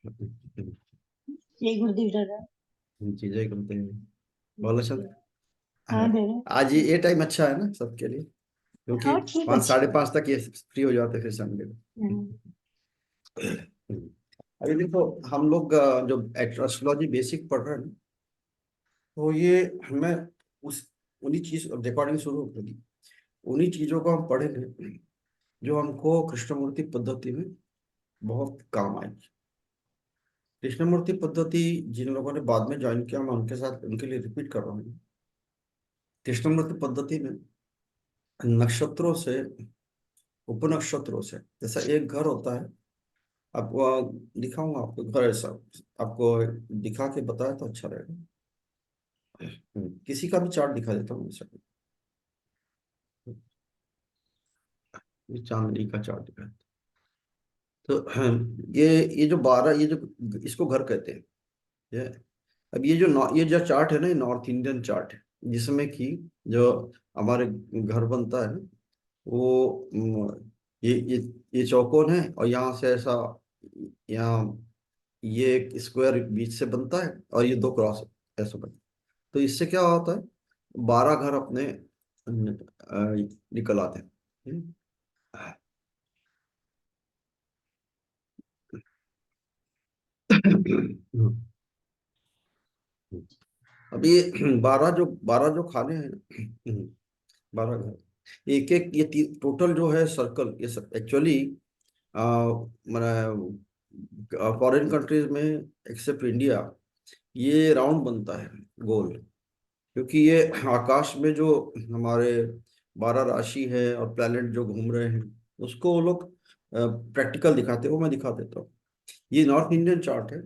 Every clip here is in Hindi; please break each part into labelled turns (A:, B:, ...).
A: एक गुरुदेव दादा।
B: चीजें करते हैं। बोलो सर।
A: हाँ दादा।
B: आज ये टाइम अच्छा है ना सबके लिए, क्योंकि
A: हाँ ठीक,
B: 5
A: अच्छा
B: साढ़े
A: है।
B: 5 तक ये फ्री हो जाते हैं फिर संडे
A: हम्म।
B: को। अभी देखो, हम लोग जो एस्ट्रोलॉजी बेसिक पढ़ रहे हैं ना, तो ये हमें उस उन्हीं चीज रिकॉर्डिंग शुरू कर दी, उन्हीं चीजों को हम पढ़े थे जो हमको कृष्णमूर्ति पद्धति में बहुत काम आएगी। कृष्णमूर्ति पद्धति जिन लोगों ने बाद में ज्वाइन किया, मैं उनके साथ उनके लिए रिपीट कर रहा हूँ। कृष्णमूर्ति पद्धति में नक्षत्रों से, उपनक्षत्रों से, जैसा एक घर होता है। आपको दिखाऊंगा, आपको घर ऐसा आपको दिखा के बताया तो अच्छा रहेगा। किसी का भी चार्ट दिखा देता हूँ सर। ये चांदनी का चार्ट दिखा। तो ये जो 12, ये जो इसको घर कहते हैं। ये अब ये जो चार्ट है ना, ये नॉर्थ इंडियन चार्ट है, जिसमें कि जो हमारे घर बनता है ना, वो ये चौकोन है, और यहाँ से ऐसा, यहाँ ये एक स्क्वायर बीच से बनता है, और ये दो क्रॉस ऐसा बनता है। तो इससे क्या होता है, 12 घर अपने निकल आते हैं। अब ये 12 जो खाने हैं, 12 घर, एक एक ये टोटल जो है सर्कल, ये सब एक्चुअली मैंने फॉरेन कंट्रीज में, एक्सेप्ट इंडिया, ये राउंड बनता है, गोल। क्योंकि ये आकाश में जो हमारे 12 राशि है और प्लैनेट जो घूम रहे हैं, उसको वो लोग प्रैक्टिकल दिखाते हैं, वो मैं दिखा देता हूँ। ये नॉर्थ इंडियन चार्ट है।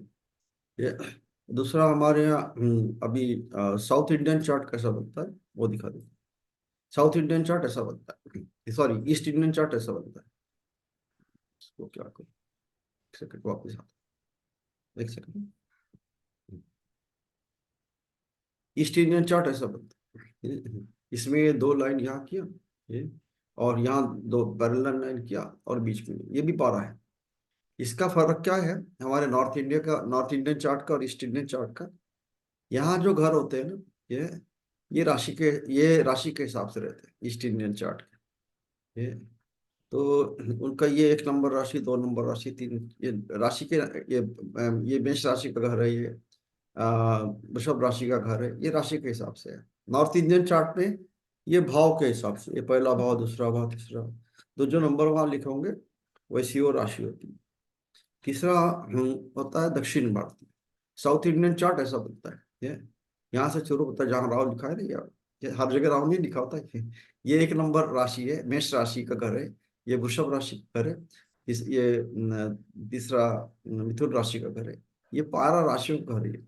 B: ये दूसरा हमारे यहाँ अभी साउथ इंडियन चार्ट कैसा बनता है वो दिखा देता हूँ। साउथ इंडियन चार्ट ऐसा बनता है, सॉरी ईस्ट इंडियन चार्ट ऐसा बनता है। इसको क्या करूँ, एक सेकंड वापस आता हूँ, एक सेकंड। ईस्ट इंडियन चार्ट ऐसा बनता है। इसमें ये 2 लाइन यहाँ किया, ये, और यहाँ 2 पैरेलल लाइन किया, और बीच में ये भी 12 है। इसका फर्क क्या है हमारे नॉर्थ इंडियन चार्ट का और ईस्ट इंडियन चार्ट का? यहाँ जो घर होते हैं ना, ये राशि के हिसाब से रहते हैं ईस्ट इंडियन चार्ट के। ये तो उनका ये 1 नंबर राशि, 2 नंबर राशि, तीन, ये राशि के, ये मेष राशि का घर है, ये वृषभ राशि का घर है, ये राशि के हिसाब से है। नॉर्थ इंडियन चार्ट में ये भाव के हिसाब से, ये पहला भाव, दूसरा भाव, तीसरा भाव। तो जो नंबर वहां लिखे होंगे वैसी वो राशि होती है। तीसरा होता है दक्षिण भारतीय। साउथ इंडियन चार्ट ऐसा बनता है। ये यहाँ से शुरू होता है, जहाँ राहु लिखा है ना यार, ये हर जगह राहु नहीं लिखा होता है। ये 1 नंबर राशि है, मेष राशि का घर है। ये वृषभ राशि का घर है। ये तीसरा मिथुन राशि का घर है। ये 12 राशियों का घर है।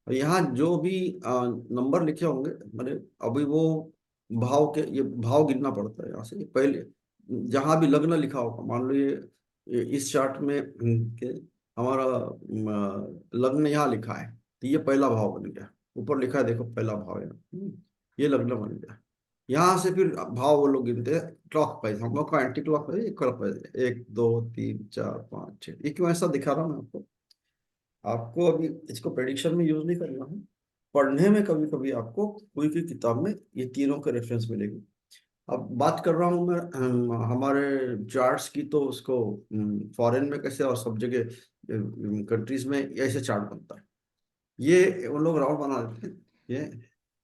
B: और यहाँ जो भी नंबर लिखे होंगे, मैंने अभी वो भाव के, ये भाव गिनना पड़ता है यहाँ से। पहले जहाँ भी लग्न लिखा होगा, मान लो इस चार्ट में के हमारा लग्न यहाँ लिखा है, तो ये पहला भाव बन गया। ऊपर लिखा है देखो, पहला भाव है। ये लग्न बन गया। यहाँ से फिर भाव वो लोग गिनते हैं क्लॉक वाइज। हम लोग का anti clock wise, clock wise, 1 2 3 4 5 6। ये क्यों ऐसा दिखा रहा हूँ मैं आपको? आपको अभी इसको प्रेडिक्शन में यूज नहीं करना है, पढ़ने में कभी कभी आपको कोई की किताब में ये तीनों के रेफरेंस मिलेगी। अब बात कर रहा हूँ मैं हमारे चार्ट्स की, तो उसको फॉरेन में कैसे और सब जगह कंट्रीज में ऐसे चार्ट बनता है। ये वो लोग राउंड बना देते हैं, ये,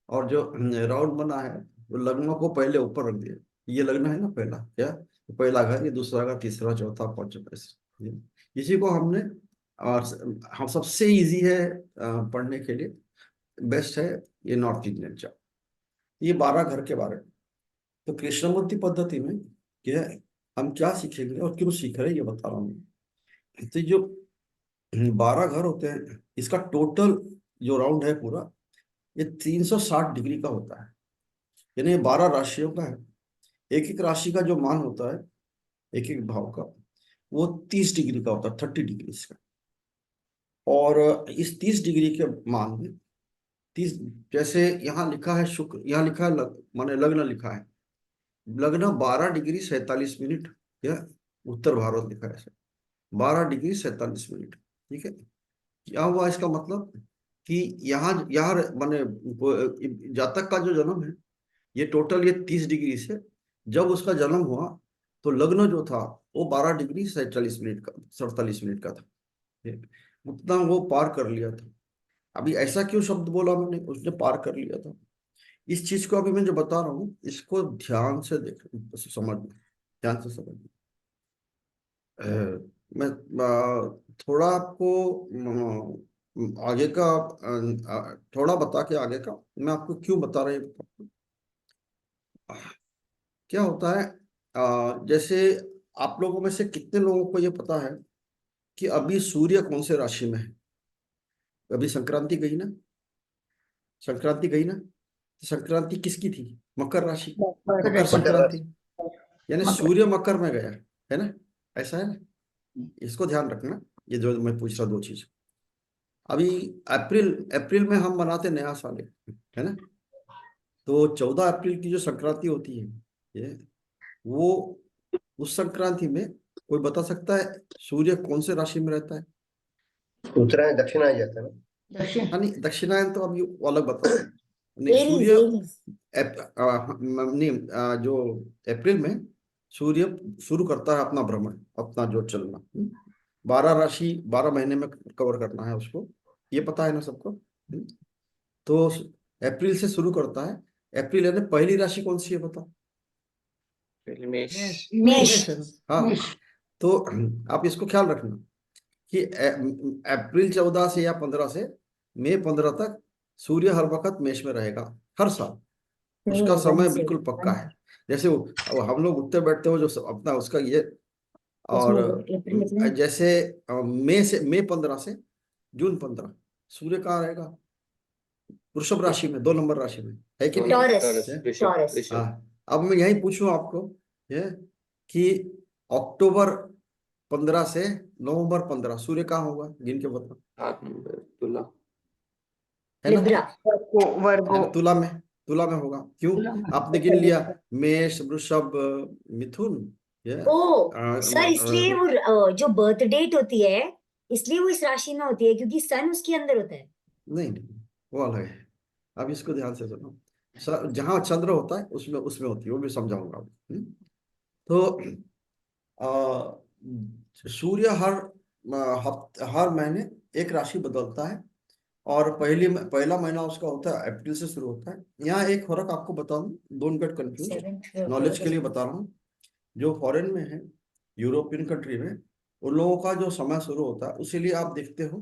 B: और जो राउंड बना है वो लग्नों को पहले ऊपर रख दिया। ये लग्न है ना पहला, क्या पहला घर, ये दूसरा घर, तीसरा, चौथा, पांचवा, ऐसे इसी को हमने, और हम सबसे इजी है पढ़ने के लिए, बेस्ट है ये नॉर्थ इंडियन चार्ट। ये 12 घर के बारे में। तो कृष्णमूर्ति पद्धति में क्या है, हम क्या सीखेंगे और क्यों सीख रहे हैं ये बता रहा हूँ। तो जो 12 घर होते हैं, इसका टोटल जो राउंड है पूरा, ये 360 डिग्री का होता है। यानी ये 12 राशियों का है। एक एक राशि का जो मान होता है, एक एक भाव का, वो 30 डिग्री का होता है, 30 डिग्री का। और इस 30 डिग्री के मान में 30, जैसे यहाँ लिखा है शुक्र, यहाँ लिखा है माने लग्न लिखा है, लग्न 12 डिग्री 47 मिनट, या उत्तर भारत लिखा है, 12 डिग्री 47 मिनट। ठीक है, क्या हुआ इसका मतलब कि यहाँ यहाँ माने जातक का जो जन्म है ये टोटल ये 30 डिग्री से, जब उसका जन्म हुआ तो लग्न जो था वो 12 डिग्री 47 मिनट का 47 मिनट का था। ठीक? उतना वो पार कर लिया था। अभी ऐसा क्यों शब्द बोला मैंने, उसने पार कर लिया था। इस चीज को अभी मैं जो बता रहा हूँ इसको ध्यान से देख समझना, ध्यान से समझना। मैं थोड़ा आपको आगे का थोड़ा बता के आगे का मैं आपको क्यों बता रही हूँ। क्या होता है, जैसे आप लोगों में से कितने लोगों को ये पता है कि अभी सूर्य कौन से राशि में है। अभी संक्रांति गई ना, संक्रांति गई ना, तो संक्रांति किसकी थी, मकर राशि, मकर
A: राशि।
B: संक्रांति, यानी
A: मकर।
B: सूर्य मकर में गया है ना, ऐसा है ना, इसको ध्यान रखना। ये जो मैं पूछ रहा दो चीज, अभी अप्रैल अप्रैल में हम मनाते नया साल है ना, तो 14 अप्रैल की जो संक्रांति होती है ये, वो उस संक्रांति में कोई बता सकता है सूर्य कौन से राशि में रहता है।
C: उत्तरायण दक्षिणायन जाता है ना।
A: दक्षिण।
B: हाँ नहीं, दक्षिणायन तो अभी वो अलग बता रहे हैं। नहीं
D: एरीज
B: सूर्य
D: एरीज
B: नहीं, जो अप्रैल में सूर्य शुरू करता है अपना भ्रमण, अपना जो चलना। 12 राशि 12 महीने में कवर करना है उसको, ये पता है ना सबको। तो अप्रैल से शुरू करता है। अप्रैल यानी पहली राशि कौन सी है बता।
C: मेष।
D: मेष।
B: मेष है ना, हाँ। तो आप इसको ख्याल रखना कि अप्रैल 14 से या 15 से मई 15 तक सूर्य हर वक्त मेष में रहेगा, हर साल। उसका
D: वन
B: समय
D: से
B: बिल्कुल पक्का
D: वन
B: है। जैसे अब हम लोग उठते बैठते हो जो अपना उसका ये, और
D: अप्रैल में
B: जैसे मई 15 से जून 15 सूर्य कहाँ रहेगा, वृषभ राशि में, 2 नंबर राशि में, है कि नहीं।
D: टॉरस
B: है?
D: टॉरस
B: हाँ, अब मैं यही पूछूं आपको ये कि अक्टूबर 15 से नवंबर 15 सूर्य कहाँ होगा, गिन के बताओ।
C: तुला।
B: है ना,
D: लिब्रा
A: वर्गो।
B: है ना, तुला में होगा। क्यों,
A: तुला में।
B: आपने गिन लिया मेष वृषभ मिथुन, ये
D: ओ सर, इसलिए वो जो बर्थ डेट होती है इसलिए वो इस राशि में होती है क्योंकि सन उसके अंदर होता है।
B: नहीं नहीं, वो अलग है। अब इसको ध्यान से सुनो, जहां चंद्र होता है उसमें उसमें होती है, वो भी समझाऊंगा अब। तो सूर्य हर महीने एक राशि बदलता है, और पहला महीना उसका होता है अप्रैल से शुरू होता है। यहाँ एक फर्क आपको बता दूं, डोंट गेट कंफ्यूज, नॉलेज के लिए बता रहा हूँ। जो फॉरेन में है, यूरोपियन कंट्री में, उन लोगों का जो समय शुरू होता है, उसीलिए आप देखते हो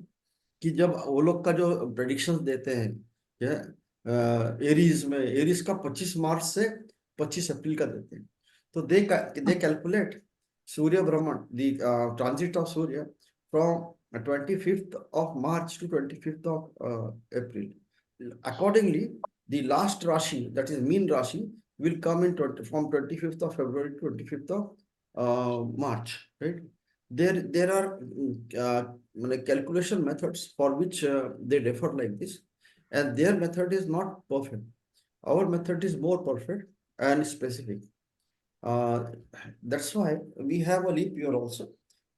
B: कि जब वो लोग का जो प्रेडिक्शंस देते हैं, एरीज में, एरीज का 25 मार्च से 25 अप्रैल का देते हैं। तो दे कैलकुलेट सूर्य भ्रमण, the transit of Surya from 25th of March to 25th of April. Accordingly, the last Rashi, that is mean Rashi, will come in from 25th of February to 25th of March, right? There are calculation methods for which they differ like this, and their method is not perfect. Our method is more perfect and specific. Uh, that's why we have a leap year also.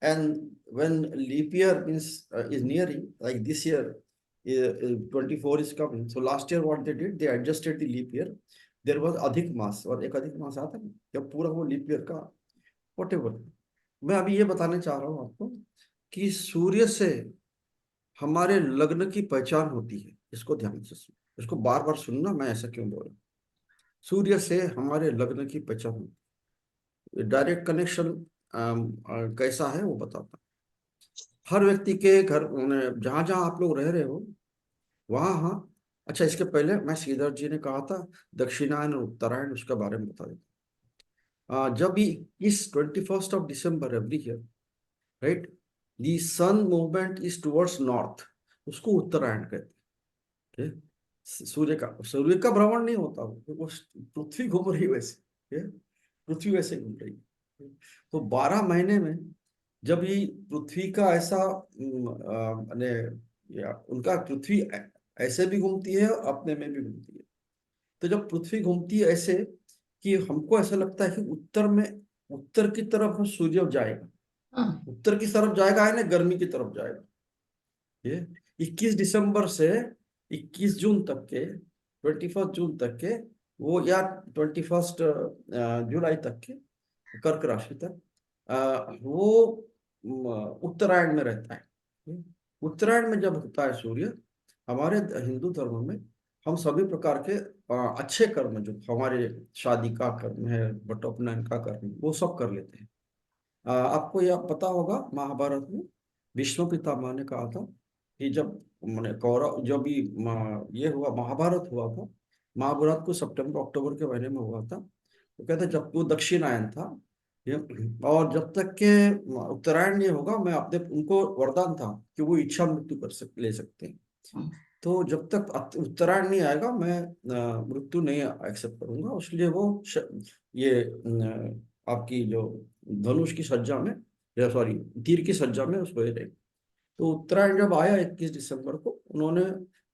B: And when leap year is nearing, like this year, 24 is coming. So last year what they did, they adjusted the leap year. There was अधिक मास, और एक अधिक मास आता है जब पूरा वो लीप ईयर का whatever। मैं अभी ये बताने चाह रहा हूँ आपको कि सूर्य से हमारे लग्न की पहचान होती है। इसको ध्यान से सुन, इसको बार बार सुनना, मैं ऐसा क्यों बोल रहा हूँ। सूर्य से हमारे लग्न की पहचान होती है, डायरेक्ट कनेक्शन कैसा है वो बताता। हर व्यक्ति के घर, जहां जहां आप लोग रह रहे हो वहां, हाँ। अच्छा, इसके पहले मैं श्रीधर जी ने कहा था दक्षिणायन और उत्तरायण, उसके बारे में बता देता। जब भी इस 21st of December every year, right, the sun movement is towards north, उसको उत्तरायण कहते हैं। सूर्य का भ्रमण नहीं होता, वो पृथ्वी घूम रही वैसे, पृथ्वी वैसे घूम रही। तो 12 महीने में जब ये पृथ्वी का ऐसा माने, या उनका पृथ्वी ऐसे भी घूमती है और अपने में भी घूमती है। तो जब पृथ्वी घूमती है ऐसे कि हमको ऐसा लगता है कि उत्तर की तरफ सूर्य जाएगा, उत्तर की तरफ जाएगा है ना, गर्मी की तरफ जाएगा। ये 21 दिसंबर से 21 जून तक के, 21 जून तक के वो, या 21 जुलाई तक के, कर्क राशि तक वो उत्तरायण में रहता है। उत्तरायण में जब होता है सूर्य, हमारे हिंदू धर्म में हम सभी प्रकार के अच्छे कर्म, जो हमारे शादी का कर्म है, बटोपनयन का कर्म, वो सब कर लेते हैं। आपको यह पता होगा, महाभारत में विष्णु पितामह ने कहा था कि जब मैंने कौरव, जब भी ये हुआ, महाभारत हुआ था, महाभारत को सितंबर अक्टूबर के महीने में हुआ था, तो कहते जब वो दक्षिणायन था ये, और जब तक के उत्तरायण नहीं होगा, मैं अपने, उनको वरदान था कि वो इच्छा मृत्यु ले सकते हैं। तो जब तक उत्तरायण नहीं आएगा, मैं मृत्यु नहीं एक्सेप्ट करूंगा, इसलिए वो ये आपकी जो धनुष की सज्जा में, या सॉरी तीर की सज्जा में सोए रहे। तो उत्तरायण जब आया 21 दिसंबर को, उन्होंने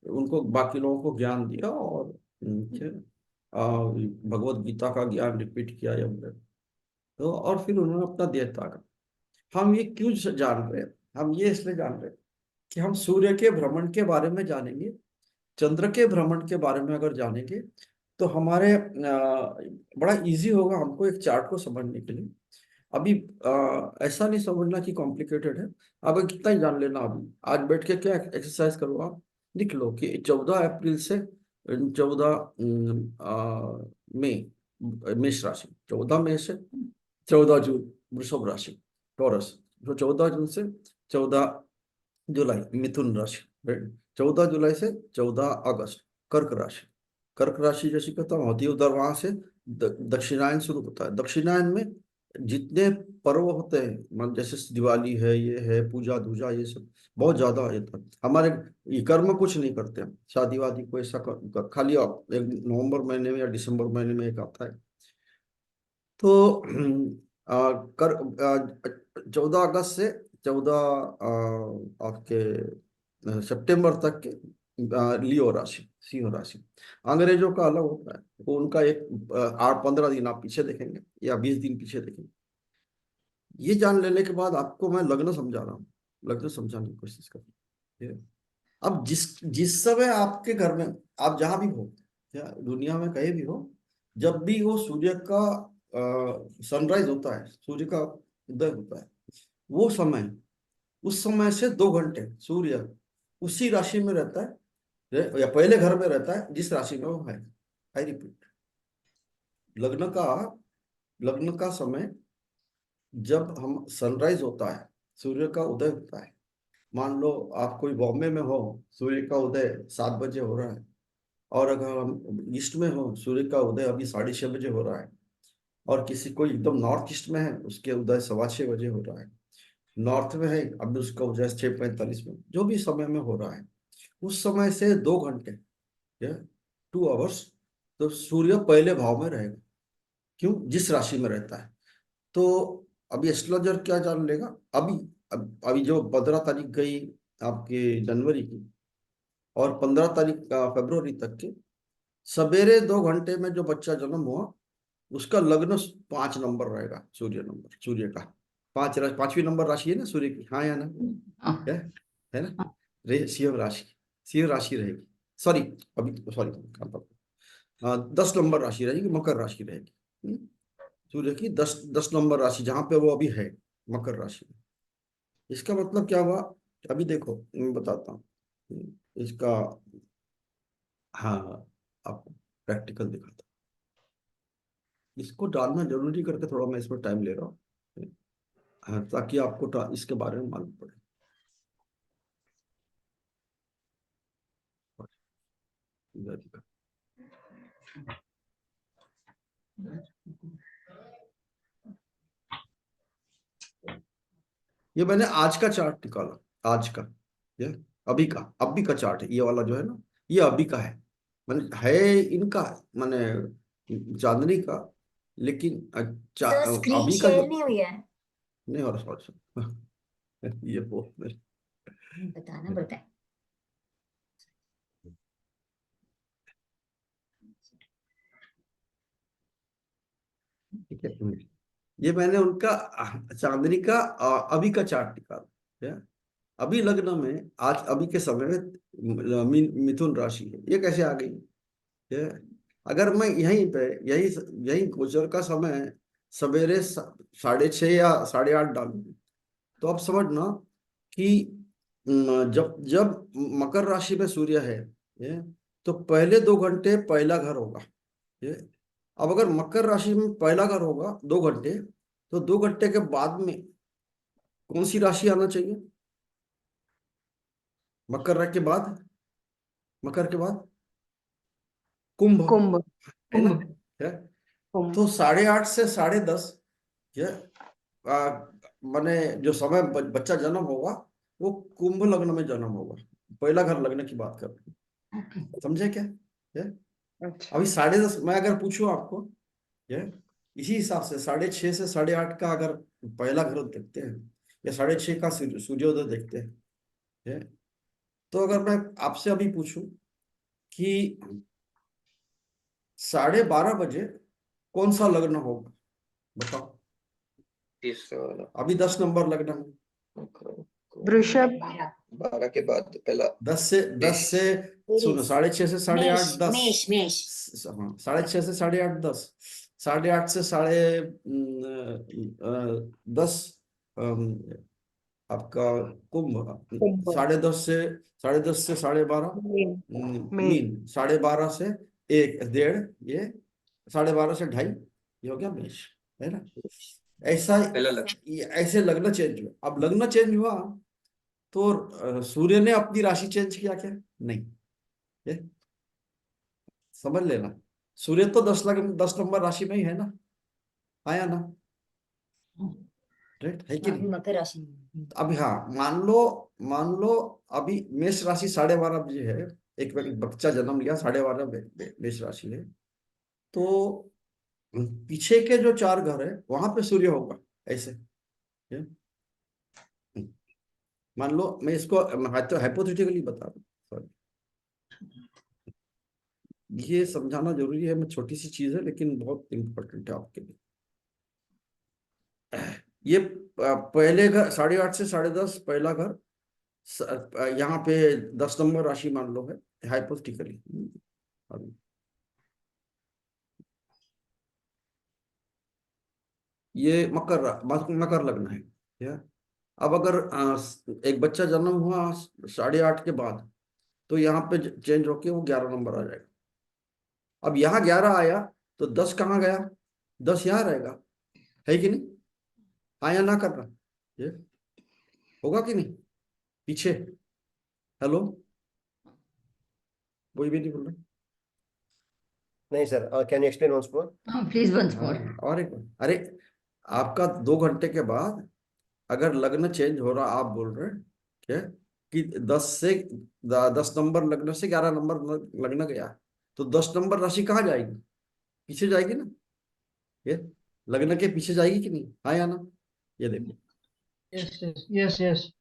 B: उनको, बाकी लोगों को ज्ञान दिया, और भगवत गीता का ज्ञान रिपीट किया जब, तो और फिर उन्होंने अपना देह त्यागा। हम ये क्यों जान रहे हैं? हम ये इसलिए जान रहे हैं कि हम सूर्य के भ्रमण के बारे में जानेंगे, चंद्र के भ्रमण के बारे में अगर जानेंगे, तो हमारे बड़ा इजी होगा हमको एक चार्ट को समझने के लिए। अभी ऐसा नहीं समझना कि कॉम्प्लिकेटेड है, अब कितना ही जान लेना। अभी आज बैठ के क्या एक्सरसाइज करो, आप लिख लो कि 14 अप्रैल से 14 मई मेष राशि, 14 मई से 14 जून वृषभ राशि टॉरस, तो 14 जून से 14 जुलाई मिथुन राशि, 14 जुलाई से 14 अगस्त कर्क राशि। कर्क राशि जैसी खत्म होती है, उधर वहां से दक्षिणायन शुरू होता है। दक्षिणायन में जितने पर्व होते हैं, मतलब जैसे दिवाली है, ये है, पूजा दूजा, ये सब बहुत ज्यादा हो जाता है। हमारे ये कर्म कुछ नहीं करते हम, शादी वादी को ऐसा खाली आप एक नवंबर महीने में या दिसंबर महीने में एक आता है। तो कर 14 अगस्त से 14 आपके सितंबर तक के लियो राशि, सिंह राशि। अंग्रेजों का अलग होता है, वो उनका एक 8-15 दिन आप पीछे देखेंगे, या 20 दिन पीछे देखेंगे। ये जान लेने के बाद आपको मैं लग्न समझा रहा हूँ, लग्न समझाने की कोशिश कर रहा हूँ। अब जिस जिस समय आपके घर में, आप जहां भी हो, या दुनिया में कहीं भी हो, जब भी वो सूर्य का सनराइज होता है, सूर्य का उदय होता है, वो समय, उस समय से 2 घंटे सूर्य उसी राशि में रहता है, या पहले घर में रहता है जिस राशि में वो है। आई रिपीट, लग्न का लग्न का समय, जब हम सनराइज होता है, सूर्य का उदय होता है, मान लो आप कोई बॉम्बे में हो, सूर्य का उदय 7 बजे हो रहा है, और अगर हम ईस्ट में हो, सूर्य का उदय अभी 6:30 बजे हो रहा है, और किसी कोई एकदम नॉर्थ ईस्ट में है, उसके उदय 6:15 बजे हो रहा है, नॉर्थ में है अभी उसका उदय 6:45 में, जो भी समय में हो रहा है, उस समय से 2 घंटे, 2 आवर्स, तो सूर्य पहले भाव में रहेगा। क्यों? जिस राशि में रहता है। तो अभी एस्ट्रोलॉजर क्या जान लेगा, अभी जो 15 तारीख गई आपके जनवरी की, और 15 तारीख फरवरी तक के सवेरे 2 घंटे में जो बच्चा जन्म हुआ, उसका लग्न 5 नंबर रहेगा, सूर्य नंबर, सूर्य का 5वीं नंबर राशि है ना सूर्य की, हाँ या ना, है ना, सिंह राशि, सिंह राशि रहेगी। सॉरी, अभी सॉरी, 10 नंबर राशि रहेगी, मकर राशि रहेगी। सूर्य की 10 नंबर राशि, जहां पे वो अभी है, मकर राशि में। इसका मतलब क्या हुआ? अभी देखो मैं बताता हूँ इसका, हाँ, आपको प्रैक्टिकल दिखाता हूँ। इसको डालना जरूरी करके थोड़ा मैं इसमें टाइम ले रहा हूँ, हाँ, ताकि आपको इसके बारे में मालूम पड़े। ये मैंने आज का चार्ट निकाला, आज का, ये अभी का चार्ट है, ये वाला जो है ना, ये अभी का है, मैंने है इनका, मैंने चांदनी का, लेकिन
D: सर स्क्रीन
B: अभी का
D: शेयर
B: जो
D: नहीं हुई है,
B: नहीं हो रहा, सॉरी ये बहुत
D: बताना पड़ता है।
B: ठीक है। ये मैंने उनका चांदनी का अभी का चार्ट निकाला, अभी लग्न में आज अभी के समय में मिथुन राशि है, ये कैसे आ गई? ये अगर मैं यहीं पे यही यही गोचर का समय सवेरे 6:30 या 8:30 डालूं, तो आप समझना कि जब जब मकर राशि में सूर्य है, ये तो पहले 2 घंटे पहला घर होगा। ये अब अगर मकर राशि में पहला घर होगा 2 घंटे, तो 2 घंटे के बाद में कौन सी राशि आना चाहिए? मकर के बाद, मकर के बाद कुंभ,
A: कुंभ।
B: है ना?
A: कुंभ।
B: है?
A: कुंभ।
B: तो 8:30 से 10:30 ये माने जो समय बच्चा जन्म होगा वो कुंभ लग्न में जन्म होगा। पहला घर लग्न की बात कर रहे हैं, समझे क्या? ये
A: अच्छा।
B: अभी 10:30 मैं अगर पूछूं आपको, ये इसी हिसाब से 6:30 से 8:30 का अगर पहला घर देखते हैं या 6:30 का सूर्योदय देखते हैं, ये तो अगर मैं आपसे अभी पूछूं कि 12:30 बजे कौन सा लग्न होगा, बताओ।
C: तीसरा वाला।
B: अभी 10 नंबर लग्न है।
A: वृषभ।
C: 12 के बाद पहला
B: 10 से सुनो, 6:30 से 8:30 10,
D: मेष मेष
B: हाँ 6:30 से 8:30 10, 8:30 से 10 आपका कुंभ,
A: कुंभ।
B: 10:30 से 12:30
A: मीन। मीन।
B: मीन, 12:30 से 1:30 ये 12:30 से 2:30 ये हो गया मेष, है ना? ऐसा
C: पहला लग्न।
B: ऐसे लग्न चेंज हुआ। अब लग्न चेंज हुआ तो सूर्य ने अपनी राशि चेंज किया क्या? नहीं, ये समझ लेना। सूर्य तो 10 नंबर राशि में ही है ना, आया ना? राइट है कि नहीं?
D: मकर राशि में।
B: अभी हाँ, मान लो अभी मेष राशि 12:30 बजे है, एक बच्चा जन्म लिया 12:30 मेष राशि है, तो पीछे के जो 4 घर है वहां पे सूर्य होगा ऐसे। ये? मान लो मैं इसको हाइपोथेटिकली बता रहा हूँ, सॉरी, ये समझाना जरूरी है, मैं छोटी सी चीज है लेकिन बहुत इंपॉर्टेंट है आपके लिए। ये पहले घर 8:30 से 10:30 पहला घर, यहाँ पे 10 नंबर राशि मान लो है हाइपोथेटिकली। ये मकर लग्न है, या अब अगर एक बच्चा जन्म हुआ 8:30 के बाद, तो यहाँ पे चेंज होके वो 11 नंबर आ जाएगा। अब यहाँ 11 आया तो 10 कहाँ गया? 10 यहाँ रहेगा, है कि नहीं? आया ना करना, ये होगा कि नहीं? पीछे, हेलो, कोई भी नहीं बोल रहा।
C: नहीं sir, can you explain once more?
D: Please once more.
B: और एक बार, अरे आपका 2 घंटे के बाद अगर लग्न चेंज हो रहा, आप बोल रहे हैं क्या कि 10 नंबर लग्न से 11 नंबर लग्न गया, तो 10 नंबर राशि कहाँ जाएगी? पीछे जाएगी ना, ये लग्न के पीछे जाएगी कि नहीं? हाँ या ना? ये देखो,
A: यस यस यस।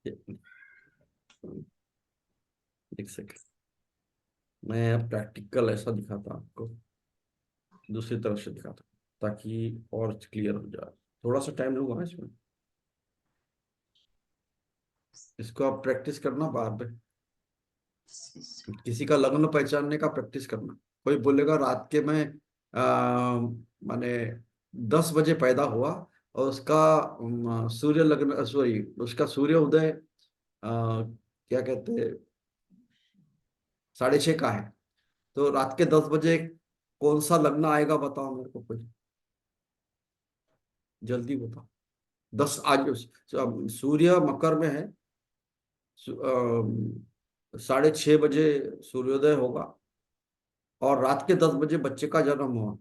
B: ये- एक सेकंड, मैं प्रैक्टिकल ऐसा दिखाता आपको, दूसरी तरफ से दिखाता ताकि और क्लियर हो जाए। थोड़ा सा टाइम लूंगा ना इसमें, इसको आप प्रैक्टिस करना बार बार, किसी का लग्न पहचानने का प्रैक्टिस करना। कोई बोलेगा रात के में माने 10 बजे पैदा हुआ और उसका सूर्य लग्न, सॉरी उसका सूर्य उदय क्या कहते हैं 6:30 का है, तो रात के 10 बजे कौन सा लग्न आएगा बताओ मेरे को, कोई जल्दी बताओ। 10 आज सूर्य मकर में है, 6:30 बजे सूर्योदय होगा और रात के 10 बजे बच्चे का जन्म हुआ,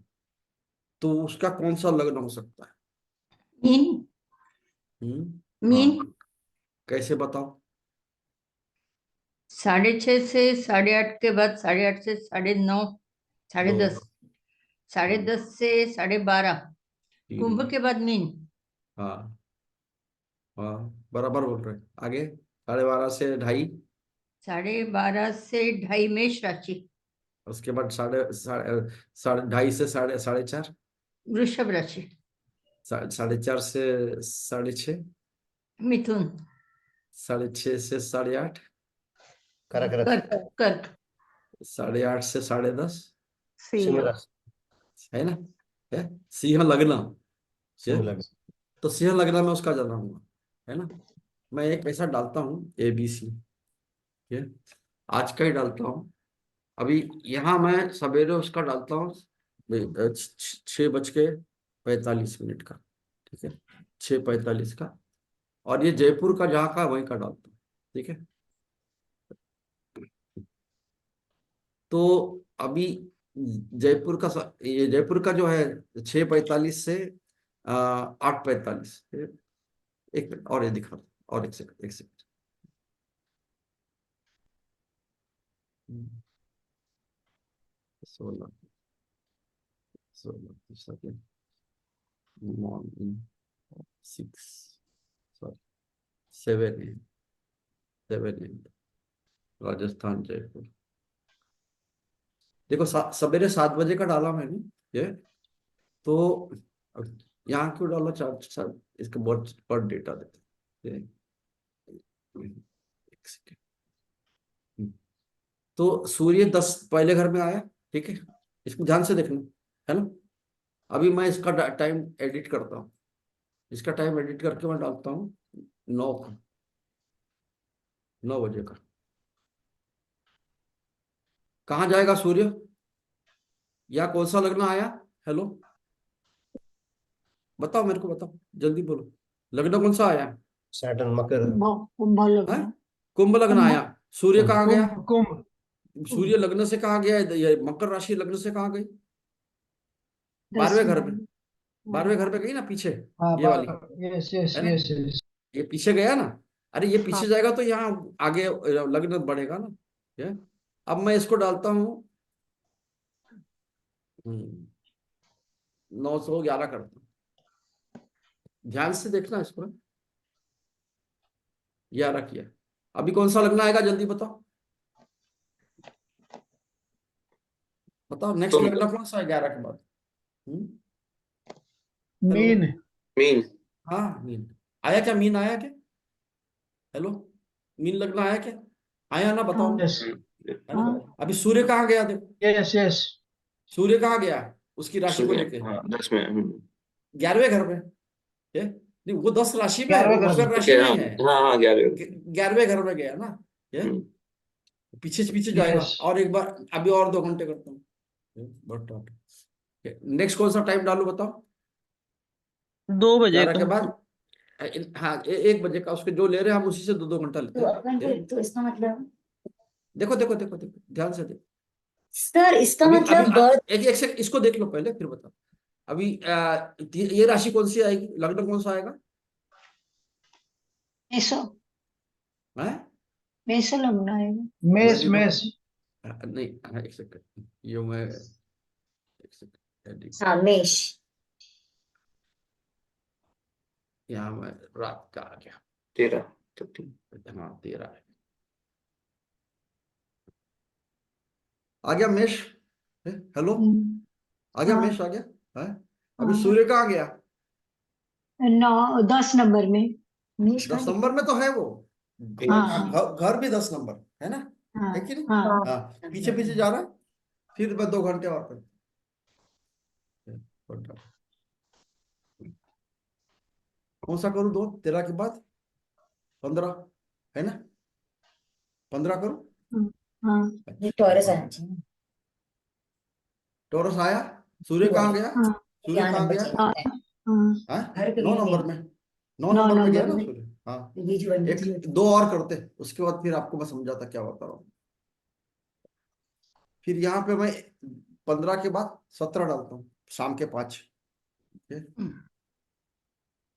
B: तो उसका कौन सा लग्न हो सकता है?
D: मीन। मीन।
B: हाँ, कैसे बताओ?
E: 6:30 से 8:30 के बाद 8:30 से 9:30 10:30
B: हाँ,
E: 10:30 से 12:30 कुंभ
B: 3,
E: के बाद मीन।
B: हाँ हाँ बराबर बोल रहे हैं। आगे 12:30 से 2:30,
E: 12:30 से 2:30 मेष राशि।
B: उसके बाद 2:30 से 4:30
E: वृषभ राशि।
B: साढ़े 4 से 6:30,
E: मिथुन
B: 6:30 से 8:30,
C: Correct, correct.
E: कर्क कर्क
B: 8:30 से 10:30,
C: Sinha Rasi.
B: है ना? है सिंह लग्न,
C: Sinha Lagna.
B: तो सिंह लग्न में उसका जन्म हुआ, है ना? मैं एक ऐसा डालता हूँ ABC, आज का ही डालता हूँ। अभी यहाँ मैं सवेरे उसका डालता हूँ 6:45 का, ठीक है, 6:45 का, और ये जयपुर का जहाँ का वहीं का डालता हूँ, ठीक है। तो अभी ये जयपुर का जो है 6:45 से 8:45, एक मिनट और ये दिखा दो, और एक second 16 second morning 7 AM Rajasthan Jaipur. देखो सवेरे 7 बजे का डाला मैंने ये, तो अब यहाँ क्यों डाला 4, इसका बहुत पर डेटा देते हैं। एक सेकेंड। तो सूर्य 10 पहले घर में आया, ठीक है, इसको ध्यान से देखना, है ना। अभी मैं इसका टाइम एडिट करता हूँ, इसका टाइम एडिट करके मैं डालता हूँ 9 बजे का। कहाँ जाएगा सूर्य, या कौन सा लग्न आया? हेलो बताओ, मेरे को बताओ, जल्दी बोलो, लग्न कौन सा आया?
C: Saturn, Makar.
A: कुंभ
B: है
A: लग्न।
B: कुंभ लग्न आया। सूर्य कहाँ गया?
A: कुंभ
B: सूर्य लग्न से कहाँ गया? ये मकर राशि लग्न से कहाँ गई? 12वें घर में, 12वें घर में गई ना पीछे,
A: हाँ,
B: ये वाली,
A: यस यस
B: है ना,
A: यस यस।
B: ये पीछे गया ना। अरे ये पीछे जाएगा तो यहाँ आगे लग्न बढ़ेगा ना, ये। अब मैं इसको डालता हूँ 911 करता हूँ, ध्यान से देखना इसको, 11 किया। अभी कौन सा लग्न आएगा, जल्दी बताओ, बताओ नेक्स्ट लग्न कौन सा है 11 के बाद?
A: मीन।
C: Mean.
B: हाँ मीन आया क्या? मीन आया क्या? हेलो, मीन लग्न आया क्या? आया ना, बताओ ना,
A: यस
B: है ना। अभी सूर्य कहाँ गया? देखो
A: यस यस।
B: सूर्य कहाँ गया, उसकी राशि को लेके
C: 10 में
B: 11वें घर में, नहीं वो 10 राशि में है,
A: 11वें
B: वो
A: घर
B: मकर
A: में।
B: राशि में ही है।
C: हाँ 11
B: 11वें घर में गया ना, ये पीछे पीछे जाएगा।
A: यस।
B: और एक बार अभी और 2 घंटे करता हूँ, नेक्स्ट कौन सा टाइम डालू बताओ?
A: 2 बजे
B: 11 के
A: का।
B: बाद, हाँ 1 बजे का, उसके जो ले रहे हैं हम उसी से 2 घंटा लेते
D: तो
B: हैं।
D: अपन तो इसका मतलब
B: देखो देखो देखो देखो, ध्यान से देखो।
D: सर, इसका
B: अभी
D: मतलब
B: अभी
D: बर्थ
B: एक सेकंड इसको देख लो पहले, फिर बताओ। अभी ये राशि कौन सी आएगी, लग्न कौन सा आएगा?
A: मेष।
B: हैं?
A: मेष लग्न आएगा। मेष मेष।
B: नहीं, एक सेकंड, ये मैं एक सेकंड
D: हाँ, मेष।
B: यहाँ मैं रात का आ गया,
C: 13
B: हाँ 13 है, आ गया मेष। हेलो, आ गया मेष, आ गया है। अभी सूर्य कहाँ गया?
A: 10 नंबर में।
D: मेष
B: 10
D: का
B: नंबर में तो है वो,
A: हाँ।
B: घर भी 10 नंबर है ना, है कि नहीं?
A: हाँ
B: हाँ, पीछे पीछे जा रहा है, फिर मैं 2 घंटे और करता हूँ। कौन सा करूँ? 2 13 के बाद 15, है ना, 15 करूँ?
D: ये टॉरस आना चाहिए।
B: टॉरस आया। सूर्य कहाँ गया? सूर्य
D: यहाँ
B: कहाँ
D: नंबर
B: गया?
D: चेंज होता है।
B: हाँ
D: घर पे
B: 9
D: गया
B: नंबर
D: नहीं।
B: में, 9 नंबर में गया ना सूर्य। हाँ,
D: ये जो 1 2
B: एक 2 और करते, उसके बाद फिर आपको मैं समझाता क्या बता रहा हूँ। फिर यहाँ पे मैं 15 के बाद 17 डालता हूँ, शाम के 5।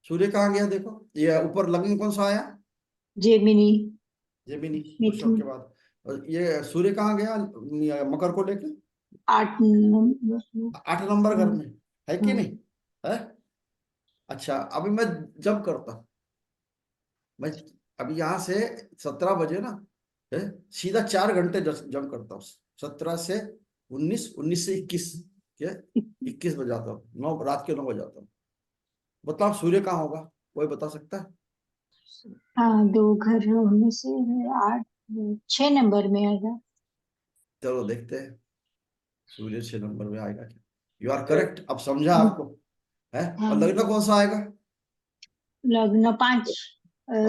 B: सूर्य कहाँ गया देखो, ये ऊपर लग्न कौन सा आया?
A: जेमिनी।
B: जेमिनी, वृषभ के बाद। और ये सूर्य कहाँ गया मकर को लेके?
A: 8 नंबर।
B: 8 नंबर घर में, है कि नहीं है? अच्छा, अभी मैं जब करता, मैं अभी यहाँ से 17 बजे ना, है, सीधा 4 घंटे जंप करता हूँ, 17 से 19, 19 से 21, क्या 21 बजाता हूँ, 9 रात के 9 बजाता हूँ। बताओ सूर्य कहाँ होगा, कोई बता सकता है?
A: हाँ, 2 घर में से 8 6 नंबर में आएगा।
B: चलो देखते हैं सूर्य 6 नंबर में आएगा क्या। यू आर करेक्ट, अब समझा आपको है।
A: हाँ।
B: और लग्न कौन सा आएगा?
A: लग्न 5
B: पांच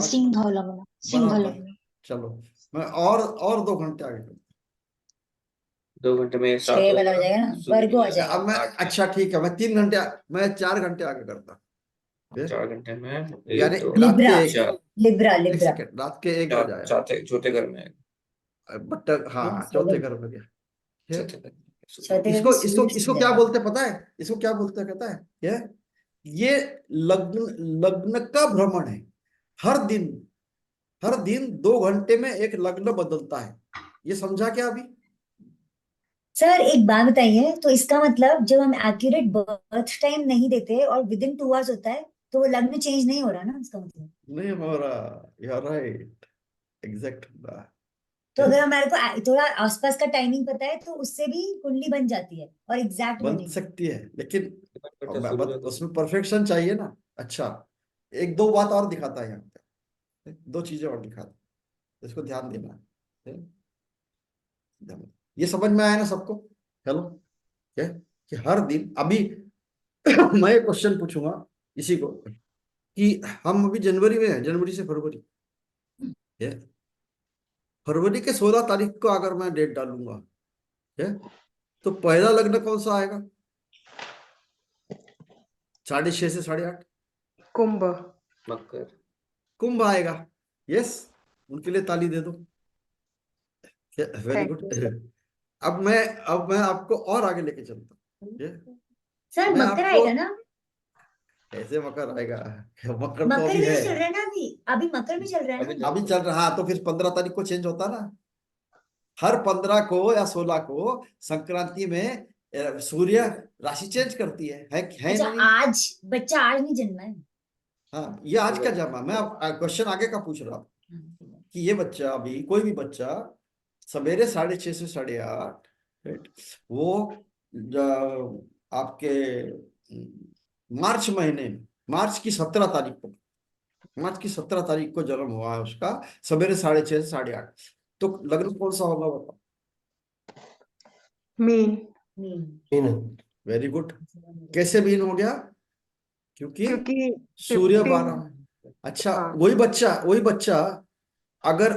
A: सिंह लग्न, सिंह
B: बराबर।
A: लग्न।
B: चलो मैं और 2 घंटे आगे करता
F: 2 घंटे में 7
D: 6 वाला हो जाएगा ना, वर्गो आ
B: हूं।
D: जाएगा।
B: अब मैं, अच्छा ठीक है, मैं 3 घंटे, मैं 4 घंटे आगे करता। फिर
F: 4 घंटे में
B: यानी
F: 1 2
B: रात के
D: लिब्रा,
B: 1,
F: चार
D: लिब्रा,
B: एक
D: लिब्रा।
B: सेकंड, रात के 1 बज
F: चार
B: आया।
F: चौथे चौथे घर में
B: बट हाँ, चौथे घर में गया। फिर
F: चौथे घर में।
D: चौथे घर में
B: इसको इसको
D: सूर्य
B: इसको
D: चल
B: क्या
D: जाएगा।
B: बोलते हैं पता है? इसको क्या बोलते हैं कहता है ये लग्न लग्न का भ्रमण है। हर दिन 2 घंटे में एक लग्न बदलता है। ये समझा क्या अभी?
D: सर एक बात बताइए, तो इसका मतलब जब हम एक्यूरेट बर्थ टाइम नहीं देते और विद इन 2 आवर्स होता है, तो वो लग्न चेंज नहीं हो रहा ना, इसका मतलब।
B: नहीं हो रहा, यू आर राइट, एग्जैक्ट।
D: तो अगर हमारे को थोड़ा आसपास का टाइमिंग पता है, तो उससे भी कुंडली बन जाती है और एग्जैक्ट
B: बन
D: बनेगी।
B: सकती है, लेकिन
F: करता सूर्य को।
B: उसमें परफेक्शन चाहिए ना। अच्छा, 1 2 बात और दिखाता है यहाँ पे, 2 चीजें और दिखाता है, इसको ध्यान देना है। ये समझ में आया ना सबको? हेलो, क्या कि हर दिन अभी मैं एक क्वेश्चन पूछूंगा इसी को, कि हम अभी जनवरी में हैं, जनवरी से फरवरी है। फरवरी के 16 तारीख को अगर मैं डेट डालूंगा है, तो पहला लग्न कौन सा आएगा? 6:30 से 8:30
G: कुंभ।
F: मकर।
B: कुंभ आएगा। यस, उनके लिए ताली दे दो। Very
G: thank
B: good.
G: You sir.
B: अब मैं आपको और आगे लेके चलता हूँ।
D: सर
B: मैं
D: मकर
B: आपको
D: आएगा ना?
B: ऐसे मकर आएगा? मकर तो
D: मकर
B: अभी
D: में
B: है,
D: तो चल रहा है ना, अभी अभी मकर में चल रहा है
F: अभी
D: ना।
B: अभी चल रहा। हाँ, तो फिर 15 तारीख को चेंज होता ना। हर 15 को या 16 को संक्रांति में सूर्य राशि चेंज करती है
D: अच्छा,
B: नहीं?
D: आज बच्चा आज नहीं जन्मा है।
B: हाँ, ये आज का जमा। मैं क्वेश्चन आगे का पूछ रहा हूँ कि ये बच्चा, अभी कोई भी बच्चा सवेरे 6:30 से 8:30, राइट, वो आपके मार्च महीने में, मार्च की 17 तारीख को जन्म हुआ है उसका, सवेरे 6:30 से 8:30, तो लग्न कौन सा होगा बताओ?
G: मीन।
C: मीन।
B: Very good. कैसे बीन हो गया? क्योंकि
G: क्योंकि
B: सूर्य
G: 15।
B: 12। अच्छा,
G: हाँ।
B: वही बच्चा अगर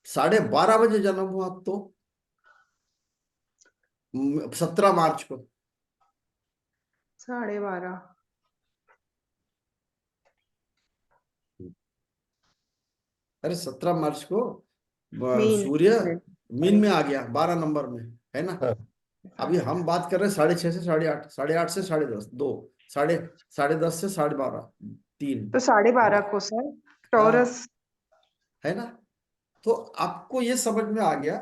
B: 12:30 बजे जन्म हुआ तो 17 मार्च को
G: 12:30।
B: अरे 17 मार्च को
G: मीन
B: सूर्य
G: में।
B: मीन में आ गया, 12 नंबर में, है ना?
C: हाँ।
B: अभी हम बात कर रहे हैं 6:30 से 8:30, 8:30 से 10:30, 2, 10:30 से 12:30, 3,
G: तो 12:30 को सर टॉरस।
B: है ना? तो आपको ये समझ में आ गया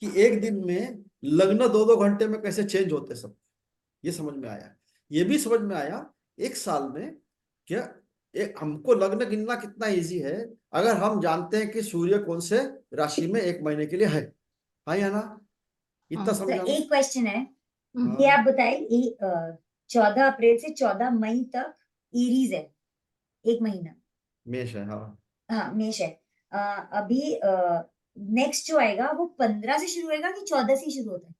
B: कि एक दिन में लग्न 2 2 घंटे में कैसे चेंज होते सब, ये समझ में आया। ये भी समझ में आया एक साल में क्या हमको लग्न गिनना कितना इजी है, अगर हम जानते हैं कि सूर्य कौन से राशि में 1 महीने के लिए है। हाँ या ना? इतना
E: हाँ।
D: सर
B: समझा ना?
D: एक क्वेश्चन है,
E: हम्म।
D: ये
B: हाँ,
D: आप बताइए, 14 अप्रैल से 14 मई तक एरीज है, 1 महीना।
B: मेष है, हाँ।
D: हाँ मेष है। अभी नेक्स्ट जो आएगा वो 15 से शुरू होएगा कि 14 से ही शुरू होता है?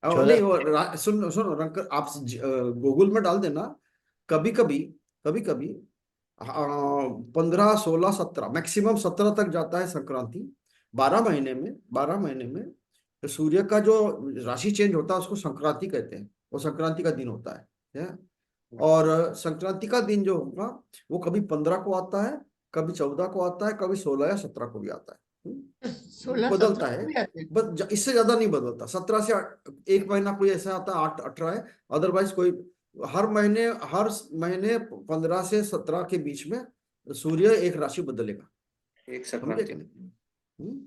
B: और
C: 14।
B: नहीं, वो सुन सुनो रंकर, आप गूगल में डाल देना। कभी कभी 15 16 17 मैक्सिमम 17 तक जाता है संक्रांति। 12 महीने में तो सूर्य का जो राशि चेंज होता है उसको संक्रांति कहते हैं, वो संक्रांति का दिन होता है। और संक्रांति का दिन जो होगा वो कभी 15 को आता है, कभी 14 को आता है, कभी 16 या 17 को भी आता है।
E: 16
B: बदलता
E: 17
B: है,
E: भी आते हैं।
B: बस इससे ज्यादा नहीं बदलता। 17 से 1 महीना कोई ऐसा आता है 8 18 है, अदरवाइज कोई हर महीने 15 से 17 के बीच में सूर्य एक राशि बदलेगा।
F: एक
B: समझे
F: संक्रांति
B: कि
F: में।
B: नहीं?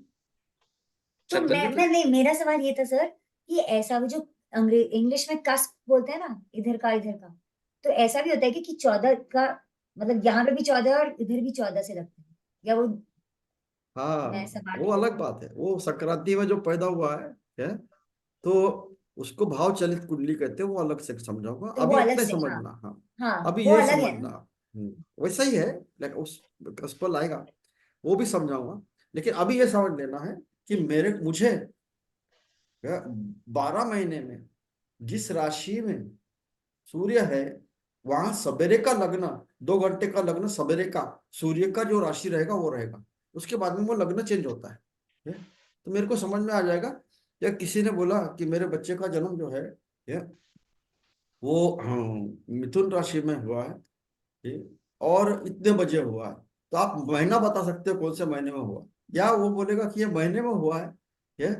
D: तो
B: समझे
D: मैं
B: ना?
D: नहीं, मेरा सवाल ये था सर कि ऐसा वो जो अंग्रेज इंग्लिश में कस्प बोलते हैं ना, इधर का इधर का, तो ऐसा भी होता है कि 14 का मतलब यहाँ पे भी 14 और इधर भी 14 से रखते हैं, या वो मैं
B: हाँ,
D: सवाल
B: वो
D: नहीं कर
B: अलग
D: रही।
B: बात है, वो संक्रांति में जो पैदा हुआ है तो उसको भाव चलित कुंडली कहते हैं, वो अलग से समझाऊंगा,
D: तो वो
B: अभी
D: अलग
B: इतने
D: से, हाँ
B: समझना। हाँ,
D: हाँ
B: अभी
D: वो
B: यही
D: अलग है
B: समझना।
D: ना।
B: वैसा ही है, लेकिन उस पर लाएगा, वो भी समझाऊंगा। लेकिन अभी ये समझ लेना है कि मुझे 12 महीने में जिस राशि में सूर्य है, वहां सवेरे का लग्न, 2 घंटे का लग्न सवेरे का सूर्य का जो राशि रहेगा वो रहेगा, उसके बाद में वो लग्न चेंज होता है। तो मेरे को समझ में आ जाएगा। या किसी ने बोला कि मेरे बच्चे का जन्म जो है वो मिथुन राशि में हुआ है, और इतने बजे हुआ है, तो आप महीना बता सकते हो कौन से महीने में हुआ। या वो बोलेगा कि ये महीने में हुआ है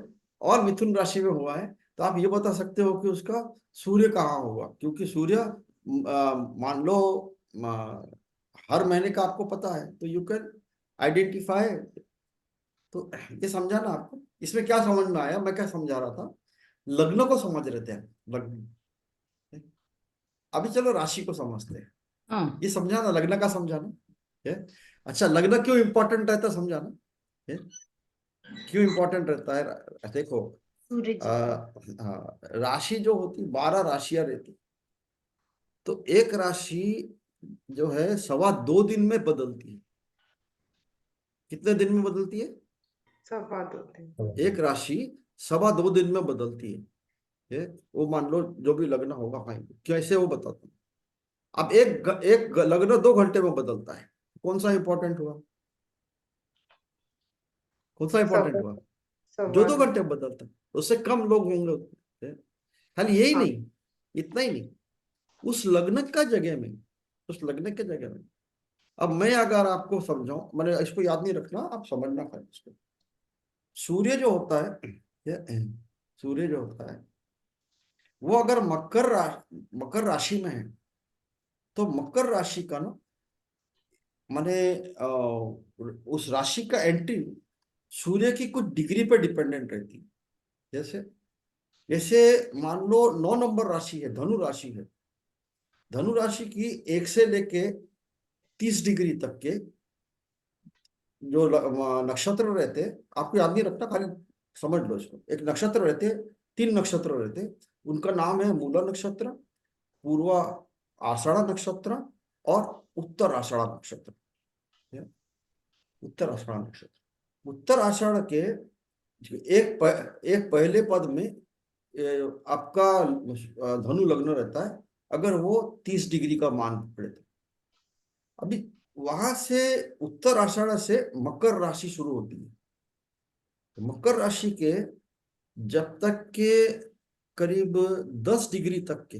B: और मिथुन राशि में हुआ है, तो आप ये बता सकते हो कि उसका सूर्य कहाँ हुआ, क्योंकि सूर्य मान लो हर महीने का आपको पता है, तो यू कैन आइडेंटिफाई। तो ये समझा ना आपको? इसमें क्या समझ में आया, मैं क्या समझा रहा था? लग्न को समझ रहे थे हम, लग्न। अभी चलो राशि को समझते हैं।
E: हाँ
B: ये समझाना, लग्न का समझाना है। अच्छा, लग्न क्यों इंपॉर्टेंट रहता है समझाना है? क्यों इंपॉर्टेंट रहता है? देखो,
D: सूरज जी का।
B: राशि जो होती, 12 राशियां रहती, तो एक राशि जो है 2.25 दिन में बदलती है। कितने दिन में बदलती है?
G: 2.25 दिन।
B: एक राशि 2.25 दिन में बदलती है। वो मान लो जो भी लग्न होगा, फाइन, कैसे वो बताता हूँ। अब एक लग्न 2 घंटे में बदलता है, कौन सा इंपॉर्टेंट हुआ? कौन सा इंपॉर्टेंट
G: सवा
B: हुआ? जो
G: सवा
B: 2 घंटे में बदलता है, उससे कम लोग होंगे। खाली यही
G: हाँ।
B: नहीं, इतना ही नहीं, उस लग्न का जगह में, उस लग्न के जगह में, अब मैं अगर आपको समझाऊं, मैंने इसको याद नहीं रखना, आप समझना खाली इसको। सूर्य जो होता है, सूर्य जो होता है, वो अगर मकर राशि में है, तो मकर राशि का ना, माने उस राशि का एंट्री सूर्य की कुछ डिग्री पे डिपेंडेंट रहती है। जैसे जैसे मान लो 9 नंबर राशि है, धनु राशि है। धनु राशि की 1 से लेके 30 डिग्री तक के जो नक्षत्र रहते हैं, आपको याद नहीं रखना, खाली समझ लो इसको। एक नक्षत्र रहते, 3 नक्षत्र रहते, उनका नाम है मूला नक्षत्र, पूर्व आषाढ़ नक्षत्र और उत्तर आषाढ़ नक्षत्र। उत्तर आषाढ़ नक्षत्र, उत्तर आषाढ़ के एक पहले पद में आपका धनु लग्न रहता है, अगर वो 30 डिग्री का मान पकड़े तो। अभी वहां से उत्तर आषाढ़ से मकर राशि शुरू होती है। तो मकर राशि के जब तक के करीब 10 डिग्री तक के,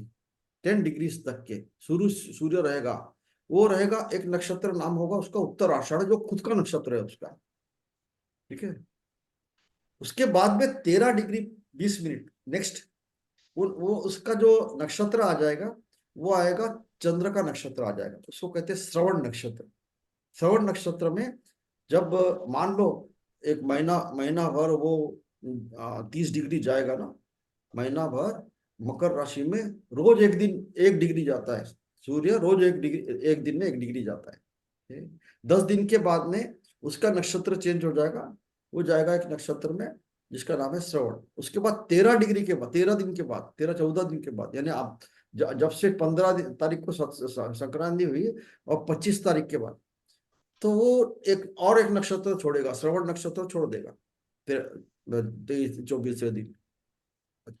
B: 10 डिग्री तक के सूर्य रहेगा, वो रहेगा, एक नक्षत्र नाम होगा उसका उत्तर आषाढ़, जो खुद का नक्षत्र है उसका। ठीक है। उसके बाद में 13 डिग्री 20 मिनट नेक्स्ट, वो उसका जो नक्षत्र आ जाएगा, वो आएगा, चंद्र का नक्षत्र आ जाएगा, उसको कहते हैं श्रवण नक्षत्र। श्रवण नक्षत्र में जब मान लो एक महीना भर वो 30 डिग्री जाएगा ना, महीना भर मकर राशि में रोज 1 डिग्री जाता है सूर्य, रोज 1 डिग्री, एक दिन में 1 डिग्री जाता है। 10 दिन के बाद में उसका नक्षत्र चेंज हो जाएगा, वो जाएगा एक नक्षत्र में जिसका नाम है श्रवण। उसके बाद 13 डिग्री के बाद, 13 दिन के बाद, 13-14 दिन के बाद, यानी आप जब से 15 तारीख को संक्रांति हुई और 25 तारीख के बाद, तो वो एक नक्षत्र छोड़ेगा, श्रवण नक्षत्र छोड़ देगा। फिर 23-24 दिन,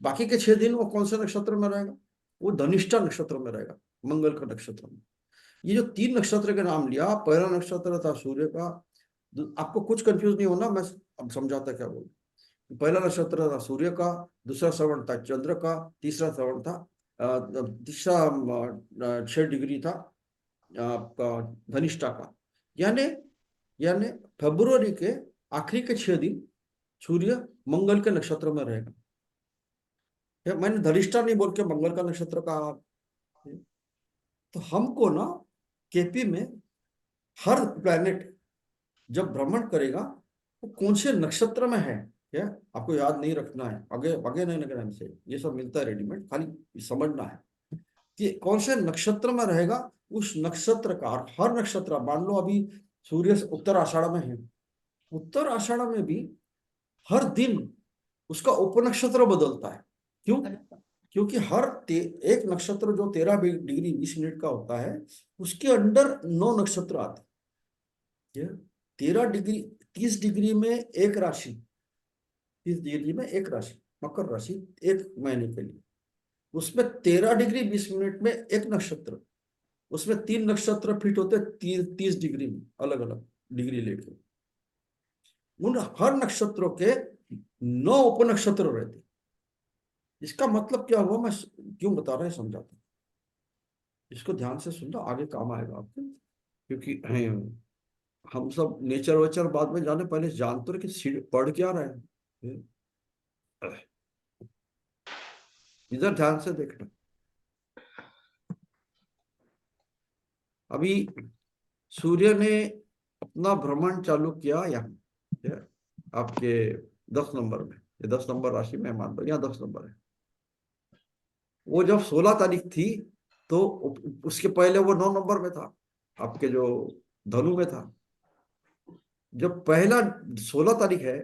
B: बाकी के 6 दिन वो कौन से नक्षत्र में रहेगा? वो धनिष्ठा नक्षत्र में रहेगा, मंगल का नक्षत्र में। ये जो 3 नक्षत्र के नाम लिया, पहला नक्षत्र था सूर्य का, आपको कुछ कंफ्यूज नहीं होना, मैं अब समझाता क्या बोल। पहला नक्षत्र था सूर्य का, दूसरा श्रवण था चंद्र का, तीसरा श्रवण था, तीसरा 6 डिग्री था आपका धनिष्ठा का। यानी यानी फरवरी के आखिरी के 6 दिन सूर्य मंगल के नक्षत्र में रहेगा। मैंने धनिष्ठा नहीं बोल के मंगल का नक्षत्र कहा। तो हमको ना केपी में हर प्लैनेट जब भ्रमण करेगा, वो कौन से नक्षत्र में है, क्या आपको याद नहीं रखना है, आगे आगे नहीं लगना हमसे, ये सब मिलता है रेडीमेड, खाली समझना है कि कौन से नक्षत्र में रहेगा। उस नक्षत्र का, हर नक्षत्र, मान लो अभी सूर्य उत्तर आषाढ़ में है, उत्तर आषाढ़ में भी हर दिन उसका उपनक्षत्र बदलता है। क्यों? क्योंकि एक नक्षत्र जो 13 डिग्री 20 मिनट का होता है, उसके अंदर 9 नक्षत्र आते हैं। 13 डिग्री 30 डिग्री में एक राशि, 30 डिग्री में एक राशि, मकर राशि, एक महीने के लिए। उसमें 13 डिग्री 20 मिनट में एक नक्षत्र, उसमें 3 नक्षत्र फिट होते 30 डिग्री में, अलग अलग डिग्री लेके। उन हर नक्षत्रों के 9 उपनक्षत्र रहते। इसका मतलब क्या हुआ, मैं क्यों बता रहा है समझाता हूं। इसको ध्यान से सुनना, आगे काम आएगा आपको। क्योंकि हम सब नेचर वेचर बाद में जाने, पहले जान तो रहे कि पढ़ क्या रहे हैं। इधर ध्यान से देखना। अभी सूर्य ने अपना भ्रमण चालू किया यहाँ आपके 10 नंबर में, ये 10 नंबर राशि में मान लो, यहाँ 10 नंबर है। वो जब 16 तारीख थी तो उसके पहले वो 9 नंबर में था, आपके जो धनु में था। जब पहला 16 तारीख है,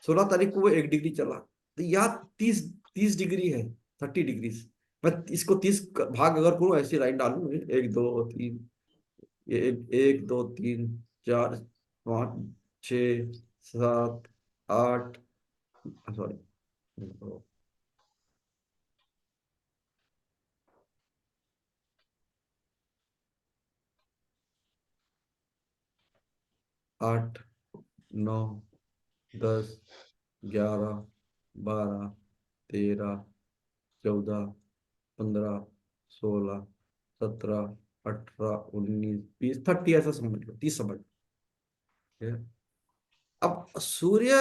B: 16 तारीख को वो 1 डिग्री चला, तो यहाँ 30 डिग्री है, 30 डिग्री। मैं इसको 30 भाग अगर करूँ, ऐसी लाइन डालू, 1 2 3, 1 2 3 4 5 6 7 8, सॉरी 8 9 10 11 12 13 14 15 16 17 18 19 20 30, ऐसा समझ लो, 30 समझ लो। अब सूर्य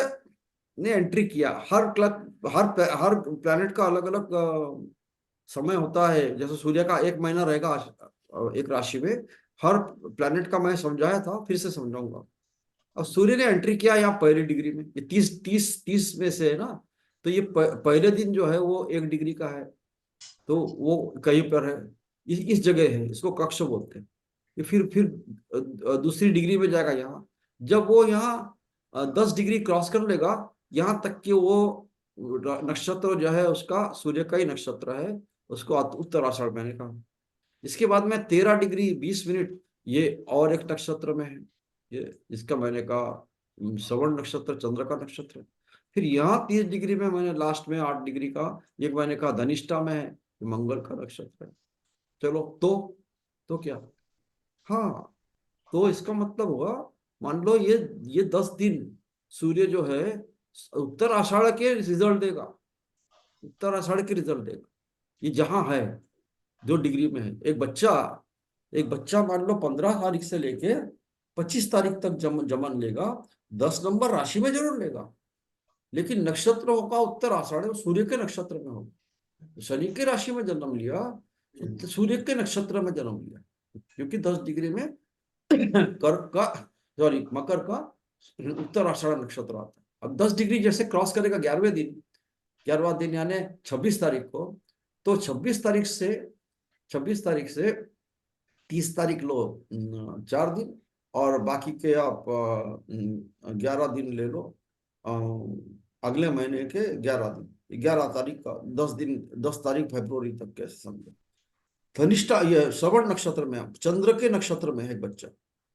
B: ने एंट्री किया। हर प्लैनेट का अलग अलग समय होता है। जैसे सूर्य का 1 महीना रहेगा एक राशि में, हर प्लैनेट का मैं समझाया था, फिर से समझाऊंगा। अब सूर्य ने एंट्री किया यहाँ पहली डिग्री में, ये 30 में से है ना, तो ये पहले दिन जो है वो 1 डिग्री का है, तो वो कहीं पर है, इस जगह है, इसको कक्ष बोलते हैं। ये फिर दूसरी डिग्री में जाएगा यहाँ। जब वो यहाँ 10 डिग्री क्रॉस कर लेगा, यहाँ तक कि वो नक्षत्र जो है उसका सूर्य का ही नक्षत्र है, उसको उत्तराषाढ़ मैंने कहा। इसके बाद में 13 डिग्री 20 मिनट ये और एक नक्षत्र में है, ये इसका मैंने कहा श्रवण नक्षत्र, चंद्र का नक्षत्र। फिर यहाँ 30 डिग्री में मैंने लास्ट में 8 डिग्री का एक मैंने कहा धनिष्ठा में है, मंगल का नक्षत्र है। चलो तो क्या, हाँ, तो इसका मतलब हुआ, मान लो ये 10 दिन सूर्य जो है उत्तर आषाढ़ के रिजल्ट देगा, उत्तर आषाढ़ के रिजल्ट देगा। ये जहां है 2 डिग्री में है। एक बच्चा मान लो 15 तारीख से लेके 25 तारीख तक जमन लेगा, 10 नंबर राशि में जरूर लेगा, लेकिन नक्षत्र होगा उत्तर आषाढ़, सूर्य के नक्षत्र में होगा। शनि के राशि में जन्म लिया, सूर्य के नक्षत्र में जन्म लिया, क्योंकि 10 डिग्री में मकर का उत्तर आषाढ़ नक्षत्र आता है। अब 10 डिग्री जैसे क्रॉस करेगा 11वां दिन यानी 26 तारीख को, तो 26 तारीख से 30 तारीख लो 4 दिन, और बाकी के आप 11 दिन ले लो, अगले महीने के 11 दिन, 11 तारीख का 10 तारीख फरवरी तक, कैसे समझो। धनिष्ठा ये श्रवण नक्षत्र में, चंद्र के नक्षत्र में है एक बच्चा,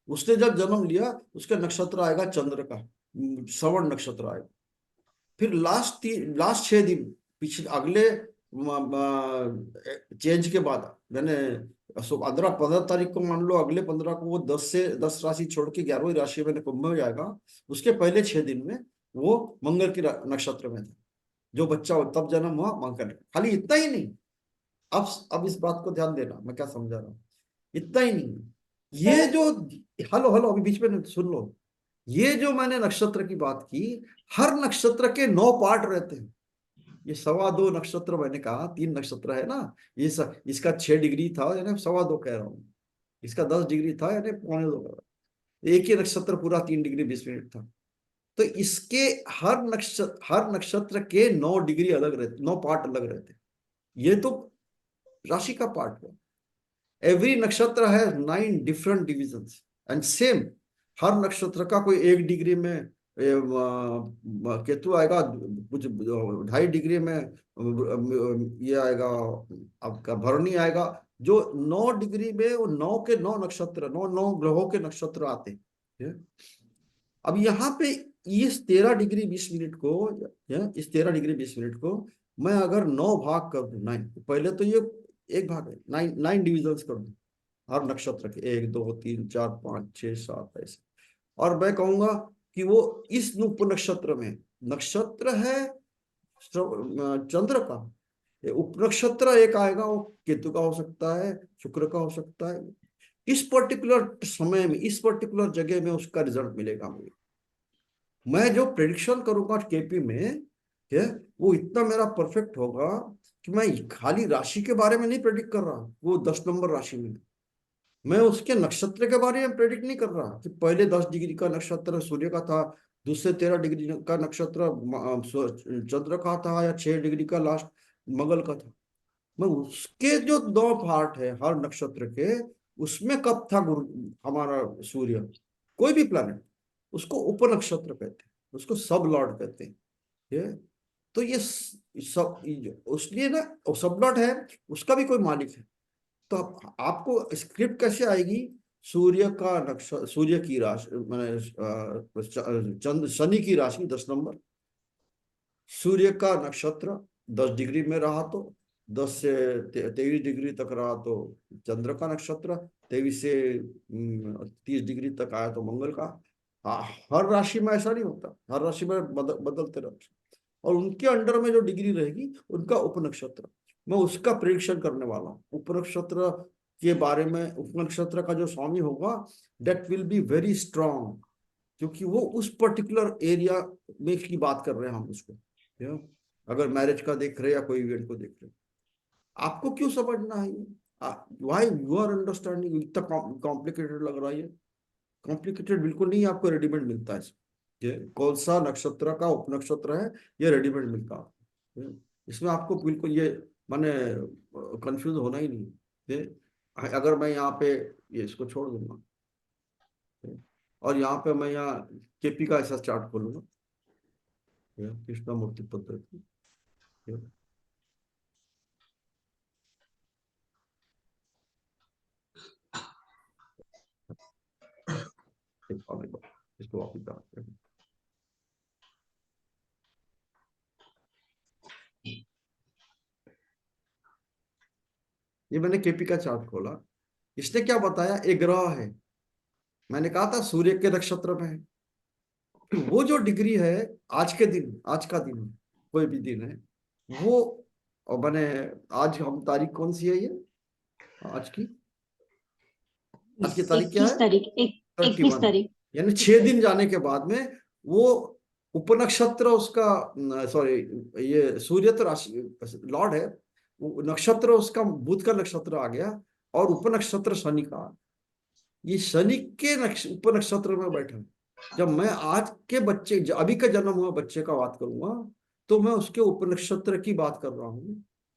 B: उसने जब जन्म लिया उसका नक्षत्र आएगा चंद्र का, श्रवण नक्षत्र आएगा। फिर लास्ट 6 दिन पिछले अगले चेंज के बाद, मैंने 15 तारीख को मान लो, अगले 15 को वो 10 राशि छोड़ के 11वीं राशि में कुंभ में जाएगा। उसके पहले 6 दिन में वो मंगल के नक्षत्र में था, जो बच्चा तब जन्म हुआ मंगल। खाली इतना ही नहीं, अब इस बात को ध्यान देना, मैं क्या समझा रहा हूँ। इतना ही नहीं, ये जो हेलो अभी बीच में सुन लो, ये जो मैंने नक्षत्र की बात की, हर नक्षत्र के 9 पार्ट रहते हैं। ये 2.25 नक्षत्र मैंने कहा, 3 नक्षत्र है ना, इसका 6 डिग्री था यानी 2.25 कह रहा हूँ, इसका 10 डिग्री था यानी 2.25, एक ही नक्षत्र पूरा 3 डिग्री 20 मिनट था। तो इसके हर नक्षत्र के 9 डिग्री अलग रहते, 9 पार्ट अलग रहते। ये तो राशि का पार्ट हुआ। एवरी नक्षत्र है 9 डिफरेंट डिविजन्स एंड सेम, हर नक्षत्र का कोई 1 डिग्री में केतु आएगा कुछ 2.5 डिग्री में, ये आएगा आपका भरणी आएगा, जो 9 डिग्री में वो 9 के 9 नक्षत्र, 9 ग्रहों के नक्षत्र आते हैं। अब यहाँ पे इस 13 डिग्री 20 मिनट को, इस 13 डिग्री 20 मिनट को मैं अगर 9 भाग कर दूं, 9, पहले तो ये एक भाग है, 9 डिविजन्स कर दूं हर नक्षत्र के, 1 2 3 4 5 6 7 ऐसे, और मैं कहूंगा कि वो इस उप नक्षत्र में, नक्षत्र है चंद्र का, उप नक्षत्र एक आएगा, वो केतु का हो सकता है, शुक्र का हो सकता है, इस पर्टिकुलर समय में, इस पर्टिकुलर जगह में उसका रिजल्ट मिलेगा मुझे। मैं जो प्रेडिक्शन करूंगा केपी में, वो इतना मेरा परफेक्ट होगा कि मैं खाली राशि के बारे में नहीं प्रेडिक्ट कर रहा, वो 10 नंबर राशि में, मैं उसके नक्षत्र के बारे में प्रेडिक्ट नहीं कर रहा कि पहले 10 डिग्री का नक्षत्र सूर्य का था, दूसरे 13 डिग्री का नक्षत्र चंद्र का था, या 6 डिग्री का लास्ट मंगल का था। मैं उसके जो 2 पार्ट है हर नक्षत्र के, उसमें कब था हमारा सूर्य, कोई भी प्लैनेट, उसको उप नक्षत्र कहते हैं, उसको सब लॉर्ड कहते हैं। तो ये सब उसलिए ना, सब लॉर्ड है, उसका भी कोई मालिक है। तो आपको स्क्रिप्ट कैसे आएगी, सूर्य का नक्षत्र, सूर्य की राशि मैंने चंद्र शनि की राशि 10 नंबर, सूर्य का नक्षत्र 10 डिग्री में रहा तो 10 से 23 डिग्री तक रहा तो चंद्र का नक्षत्र, 23 से 30 डिग्री तक आया तो मंगल का। हर राशि में ऐसा नहीं होता, हर राशि में बदलते रहते, और उनके अंडर में जो डिग्री रहेगी उनका उप नक्षत्र, मैं उसका प्रेडिक्शन करने वाला हूँ। उप नक्षत्र के बारे में, उप नक्षत्र का जो स्वामी होगा that will be very strong, क्योंकि वो उस पर्टिकुलर एरिया में की बात कर रहे हैं हम उसको, अगर मैरिज का देख रहे हैं या कोई इवेंट को देख रहे हैं। आपको क्यों समझना है ये, व्हाई यू आर अंडरस्टैंडिंग, इतना कॉम्प्लिकेटेड लग रहा है ये? कॉम्प्लिकेटेड बिल्कुल नहीं, आपको रेडीमेड मिलता है। ये कौन सा नक्षत्र का उप नक्षत्र है, ये रेडीमेड मिलता है, इसमें आपको बिल्कुल ये माने कंफ्यूज होना ही नहीं। ये अगर मैं यहाँ पे ये इसको छोड़ दूंगा और यहाँ पे मैं यहाँ केपी का ऐसा चार्ट खोलूंगा, कृष्णमूर्ति पद्धति, इसको वापस डालते हैं। ये मैंने केपी का चार्ट खोला, इसने क्या बताया, एक ग्रह है, मैंने कहा था सूर्य के नक्षत्र में है, कि वो जो डिग्री है आज के दिन, आज का दिन, कोई भी दिन है वो, और मैंने आज हम तारीख कौन सी है, ये आज की तारीख क्या
A: 21
B: है,
A: तारीख 21 तारीख,
B: यानी 6 दिन जाने के बाद में वो उपनक्षत्र उसका, सॉरी ये सूर्य तो राशि लॉर्ड है, नक्षत्र उसका बुध का नक्षत्र आ गया, और उपनक्षत्र शनि का, ये शनि के उपनक्षत्र में बैठा। जब मैं आज के बच्चे, अभी का जन्म हुआ बच्चे का बात करूंगा, तो मैं उसके उपनक्षत्र की बात कर रहा हूँ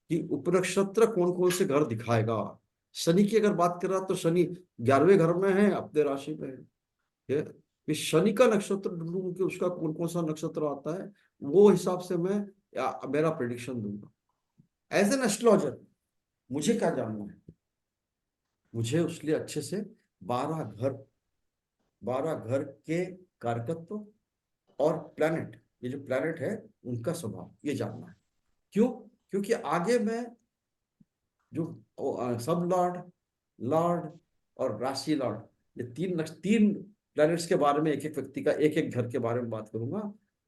B: कि उपनक्षत्र कौन कौन से घर दिखाएगा। शनि की अगर बात कर रहा तो शनि 11वें घर में है, अपने राशि में है, इस शनि का नक्षत्र ढूंढूं कि उसका कौन कौन सा नक्षत्र आता है, वो हिसाब से मैं मेरा प्रेडिक्शन दूंगा। एज एन एस्ट्रोलॉजर मुझे क्या जानना है, मुझे उसके लिए अच्छे से 12 घर के कारकत्व और प्लैनेट, ये जो प्लैनेट है उनका स्वभाव ये जानना है। क्यों? क्योंकि आगे मैं जो सब लॉर्ड, लॉर्ड और राशि लॉर्ड, ये तीन प्लैनेट्स के बारे में, एक एक व्यक्ति का एक एक घर के बारे में बात करूंगा,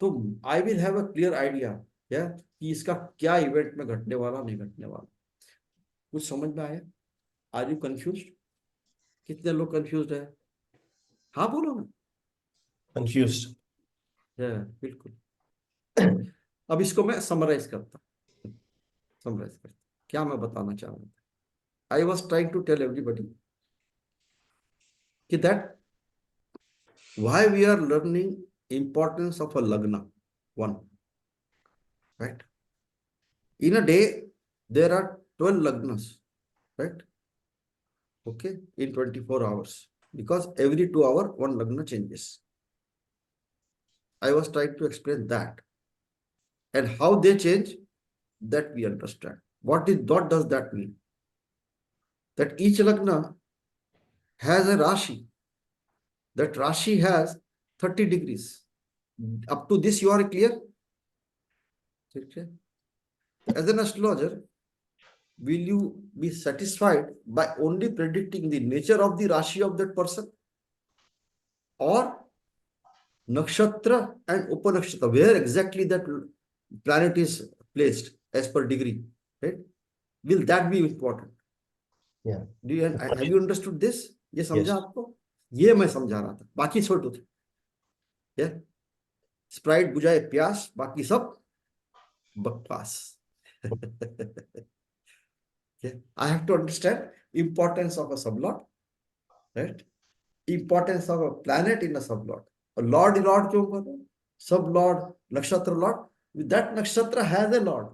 B: तो I will have a clear idea कि इसका क्या इवेंट में घटने वाला, नहीं घटने वाला। कुछ समझ में आया? Are you confuse? कितने लोग कंफ्यूज है? हाँ बोलो ना।
C: कंफ्यूज
B: है बिल्कुल। अब इसको मैं समराइज करता, क्या मैं बताना चाह रहा था। I was trying to tell everybody कि that why we are learning importance of a lagna, one, right? In a day there are 12 lagnas, right? Okay, in 24 hours, because every 2 hours one lagna changes. I was trying to explain that. And how they change, that we understand. What does that mean? That each Lagna has a Rashi. That Rashi has 30 degrees. Up to this, you are clear? Okay. As an astrologer, will you be satisfied by only predicting the nature of the Rashi of that person? Or Nakshatra and Upanakshatra, where exactly that planet is placed as per degree, right? Will that be important?
C: Yeah.
B: Have you understood this? ये समझा
C: Yes.
B: आपको? ये मैं समझा रहा था, बाकी छोड़ दो। Yeah? स्प्राइट बुझाए प्यास, बाकी सब बकवास। Yeah? I have to understand importance of a sublord, right? Importance of a planet in a sublord. A lord क्यों कर रहे? Sublord, nakshatra lord. That nakshatra has a lord,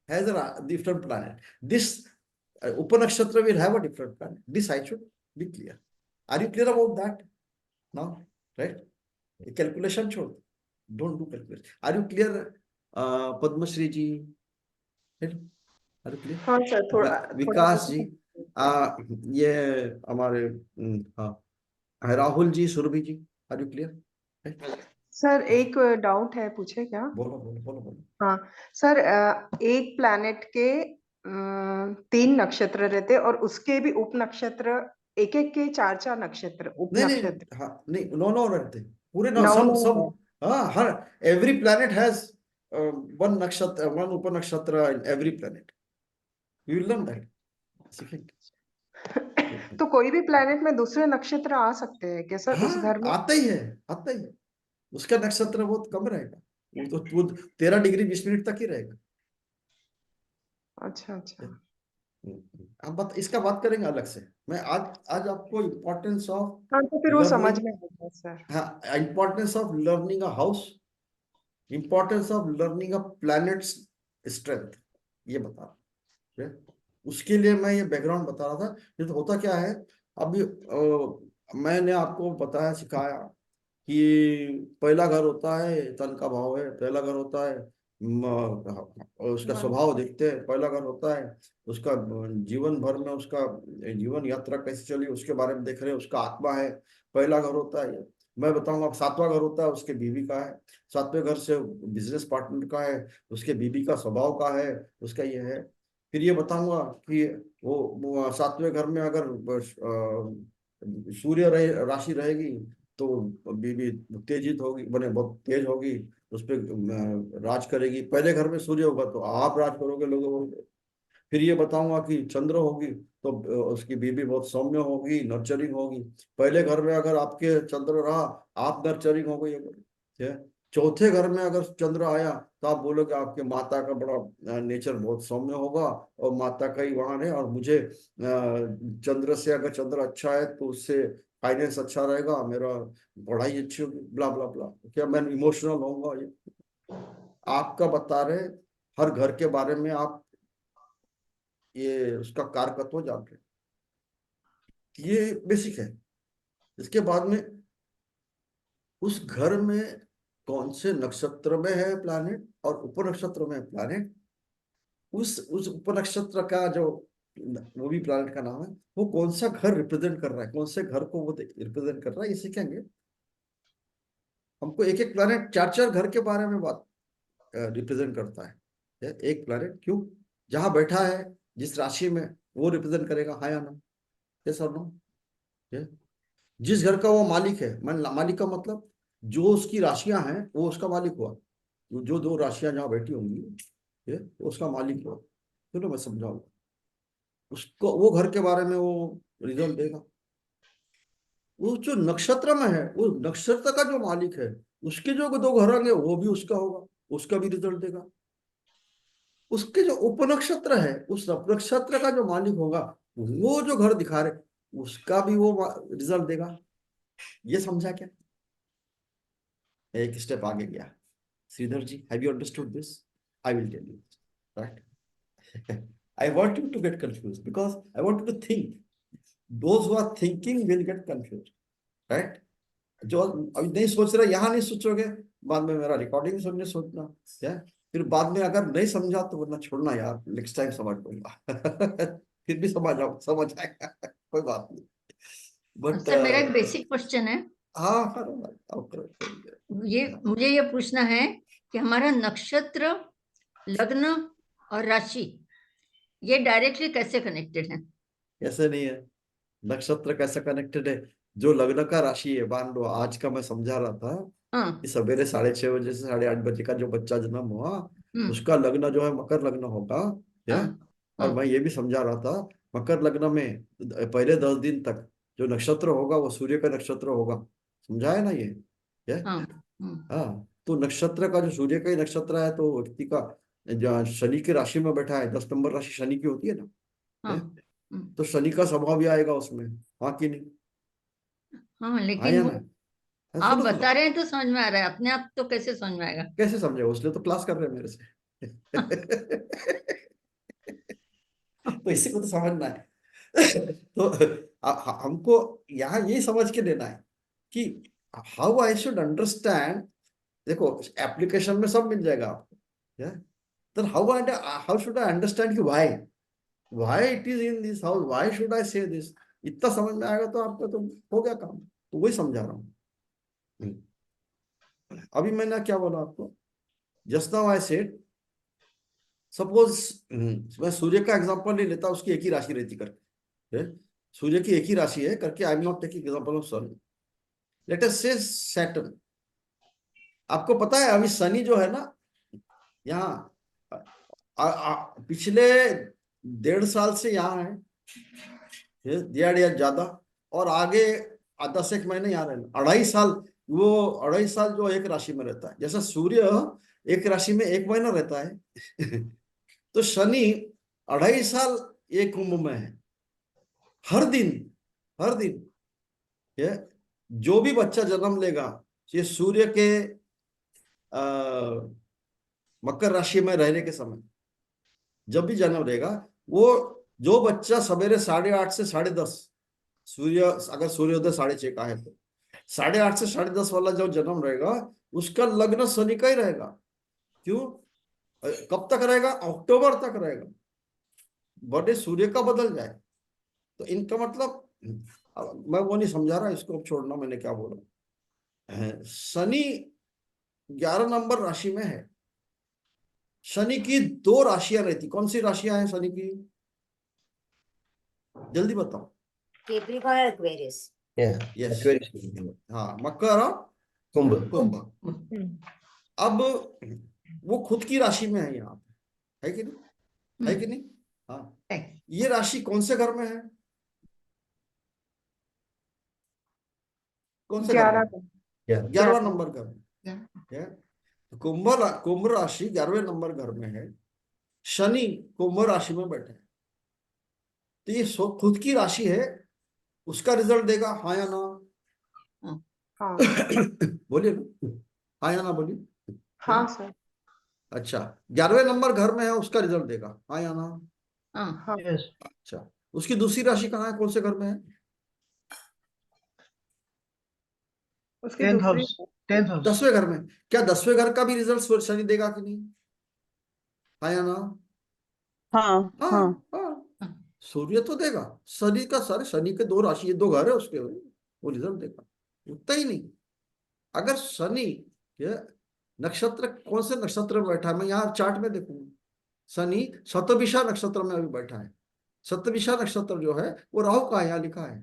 B: has a different planet. This Upanakshatra will have a different planet. This I should be clear. Are you clear about that? Now, right? Calculation छोड़, don't do calculation. Are you clear, Padmashri ji? Right? Are you clear?
G: हाँ सर, थोड़ा
B: विकास जी, ये हमारे हाँ, राहुल जी, सुरभि जी, आर यू क्लियर?
G: सर एक डाउट है, पूछे क्या?
B: बोलो बोलो बोलो बोलो।
G: हाँ सर, एक प्लैनेट के 3 नक्षत्र रहते और उसके भी उप नक्षत्र, एक एक के 4-4 नक्षत्र उप
B: नहीं
G: नक्षत्र।
B: हाँ नहीं, नौ रहते पूरे,
G: नौ
B: सब हाँ, हर every planet has one nakshatra, one upanakshatra in every planet. You will learn that.
G: तो कोई भी प्लैनेट में दूसरे नक्षत्र आ सकते हैं क्या सर उस घर में?
B: आता ही है। उसका नक्षत्र बहुत कम रहेगा, वो 13 डिग्री 20 मिनट तक ही रहेगा।
G: अच्छा अच्छा।
B: अब इसका बात करेंगे अलग से। मैं आज आपको इम्पोर्टेंस ऑफ,
G: हाँ तो फिर वो समझ में आता सर।
B: हाँ, importance of learning a house, importance of learning a planets strength, ये बता रहा हूं। उसके लिए मैं ये बैकग्राउंड बता रहा था। ये तो होता क्या है, अभी मैंने आपको बताया, सिखाया कि पहला घर होता है तन का भाव है, पहला घर होता है उसका स्वभाव देखते हैं, पहला घर होता है उसका जीवन भर में उसका जीवन यात्रा कैसे चली उसके बारे में देख रहे हैं, उसका आत्मा है, पहला घर होता है। मैं बताऊंगा, 7वां घर होता है उसके बीवी का है, 7वें घर से बिजनेस पार्टनर का है, उसके बीवी का स्वभाव का है, उसका ये है। फिर ये बताऊंगा कि वो 7वें घर में अगर सूर्य राशि रहेगी तो बीवी उत्तेजित होगी, बने बहुत तेज होगी, उस पर राज करेगी। पहले घर में सूर्य होगा तो आप राज करोगे लोगों को। फिर ये बताऊंगा कि चंद्र होगी तो उसकी बीवी बहुत सौम्य होगी, नर्चरिंग होगी। पहले घर में अगर आपके चंद्र रहा, आप नर्चरिंग हो गई। चौथे घर में अगर चंद्र आया तो आप बोलोगे आपके माता का बड़ा नेचर बहुत सौम्य होगा और माता का ही वहां है, और मुझे चंद्र से अगर चंद्र अच्छा है तो उससे फाइनेंस अच्छा रहेगा, मेरा पढ़ाई अच्छी होगी, ब्ला ब्ला ब्ला। क्या मैं इमोशनल होऊंगा? ये आपका बता रहे, हर घर के बारे में आप ये उसका कारकत्व जान रहे, ये बेसिक है। इसके बाद में उस घर में कौन से नक्षत्र में है प्लैनेट और उपनक्षत्र में है प्लैनेट, उस उपनक्षत्र का जो वो भी प्लैनेट का नाम है, वो कौन सा घर रिप्रेजेंट कर रहा है, कौन से घर को वो रिप्रेजेंट कर रहा है, ये सीखेंगे। हमको एक एक प्लैनेट 4-4 घर के बारे में बात रिप्रेजेंट करता है। एक प्लैनेट क्यों जहां बैठा है, जिस राशि में, वो रिप्रेजेंट करेगा, हाँ या ना, यस और नो। जिस घर का वो मालिक है, मालिक का मतलब जो उसकी राशियां हैं वो उसका मालिक हुआ, जो 2 राशियां जहां बैठी होंगी ये वो उसका मालिक हुआ। चलो मैं समझाऊंगा उसको, वो घर के बारे में वो रिजल्ट देगा। वो जो नक्षत्र में है, वो नक्षत्र का जो मालिक है उसके जो 2 घर होंगे वो भी उसका होगा, उसका भी रिजल्ट देगा। उसके जो उपनक्षत्र है, उस उपनक्षत्र का जो मालिक होगा वो जो घर दिखा रहे उसका भी वो रिजल्ट देगा। ये समझा क्या? एक स्टेप आगे गया। Shridhar ji, have you understood this? I will tell you, right? I want you to get confused because I want you to think. Those who are thinking will get confused, right? जो अभी नहीं सोच रहे, यहाँ नहीं सोचोगे, बाद में मेरा रिकॉर्डिंग सुनने सोचना, क्या फिर बाद में अगर नहीं समझा तो वरना छोड़ना यार, नेक्स्ट टाइम समझ लूंगा। फिर भी समझ आएगा, कोई बात नहीं। बट
E: सर मेरा एक बेसिक क्वेश्चन है,
B: हाँ करो भाई, आप करो।
E: ये मुझे ये पूछना है कि हमारा नक्षत्र, लग्न और राशि ये डायरेक्टली कैसे कनेक्टेड है?
B: कैसे नहीं है, नक्षत्र कैसे कनेक्टेड है? जो लग्न का राशि है, मान लो आज का मैं समझा रहा था
E: हाँ।
B: कि सवेरे 6:30 से 8:30 का जो बच्चा जन्म हुआ, उसका लग्न जो है मकर लग्न होगा, क्या? और मैं ये भी समझा रहा था, मकर लग्न में पहले 10 दिन तक जो नक्षत्र होगा वो सूर्य का नक्षत्र होगा, समझा है ना ये? क्या? हाँ, तो नक्षत्र का जो सूर्य का ही नक्षत्र है, तो व्यक्ति का जो शनि की राशि में बैठा है, 10 नंबर राशि शनि की होती है ना, तो शनि का स्वभाव भी आएगा उसमें, हाँ कि नहीं?
E: हाँ,
B: हाँ
E: लेकिन
B: या
E: वो
B: ना?
E: आप
B: सुनो
E: बता रहे हैं तो समझ में आ रहा है, अपने आप तो कैसे समझ में आएगा?
B: कैसे समझे, उसने तो क्लास कर रहे हैं मेरे से। तो इसी को तो समझना है। तो हमको यहाँ यही समझ के लेना है कि हाउ आई शुड अंडरस्टैंड। देखो एप्लीकेशन में सब मिल जाएगा आपको, तो हाउ शुड आई अंडरस्टैंड कि why it is in this house, why should I से दिस, इतना समझ में आएगा तो आपका तो हो गया काम। तो वही समझा रहा हूँ। अभी मैंने क्या बोला आपको, just now I said, suppose मैं सूर्य का एग्जांपल नहीं लेता, उसकी एक ही राशि रहती करके, सूर्य की एक ही राशि है करके, I am not taking example of sun, let us say Saturn. आपको पता है अभी शनि जो है ना, यहाँ पिछले 1.5 साल से यहाँ है, या ज्यादा, और आगे 10 महीने यहाँ रहना, 2.5 साल, वो 2.5 साल जो एक राशि में रहता है, जैसा सूर्य एक राशि में 1 महीना रहता है। तो शनि 2.5 साल एक कुंभ में है। हर दिन ये जो भी बच्चा जन्म लेगा, ये सूर्य के मकर राशि में रहने के समय जब भी जन्म लेगा, वो जो बच्चा सवेरे 8:30 से 10:30, सूर्य अगर सूर्योदय 6:30 का है तो 8:30 से 10:30 वाला जो जन्म रहेगा, उसका लग्न शनि का ही रहेगा। क्यों? कब तक रहेगा? अक्टूबर तक रहेगा, बर्थडे सूर्य का बदल जाए। तो इनका मतलब, मैं वो नहीं समझा रहा, इसको अब छोड़ना, मैंने क्या बोला। शनि 11 नंबर राशि में है। शनि की 2 राशियां रहती, कौन सी राशियां हैं शनि की? जल्दी बताओ।
D: कैप्रिकॉर्न और एक्वेरियस।
B: Yes,
C: Aquarius.
B: हाँ, मकर और कुंभ। अब वो खुद की राशि में है यहाँ पे, है कि नहीं? है कि नहीं? हाँ, ये राशि कौन से घर में है? कौन से घर में? 11वां नंबर घर में। कुंभ राशि 11वें नंबर घर में है, शनि कुंभ राशि में बैठे हैं। तो ये खुद की राशि है, उसका रिजल्ट देगा, हाँ या ना?
G: हाँ
B: बोलिए ना, हाँ या ना बोलिए।
G: हाँ सर।
B: अच्छा, 11वें नंबर घर में है, उसका रिजल्ट देगा, हाँ या ना?
G: हाँ
B: अच्छा, उसकी दूसरी राशि कहाँ है, कौन से घर में है?
G: उसकी दूसरी
B: 10वें घर में। क्या 10वें घर का भी रिजल्ट शनि देगा कि नहीं? हाँ या ना?
G: हाँ
B: हाँ
G: हाँ
B: हाँ, सूर्य तो देगा, शनि का, सारे शनि के 2 राशि, 2 घर है उसके, वो रिजल्ट देगा। उतना ही नहीं, अगर शनि ये नक्षत्र, कौन से नक्षत्र में बैठा है, मैं यहाँ चार्ट में देखूंगा, शनि शतभिषा नक्षत्र में अभी बैठा है। शतभिषा नक्षत्र जो है वो राहु का है, यहाँ लिखा है,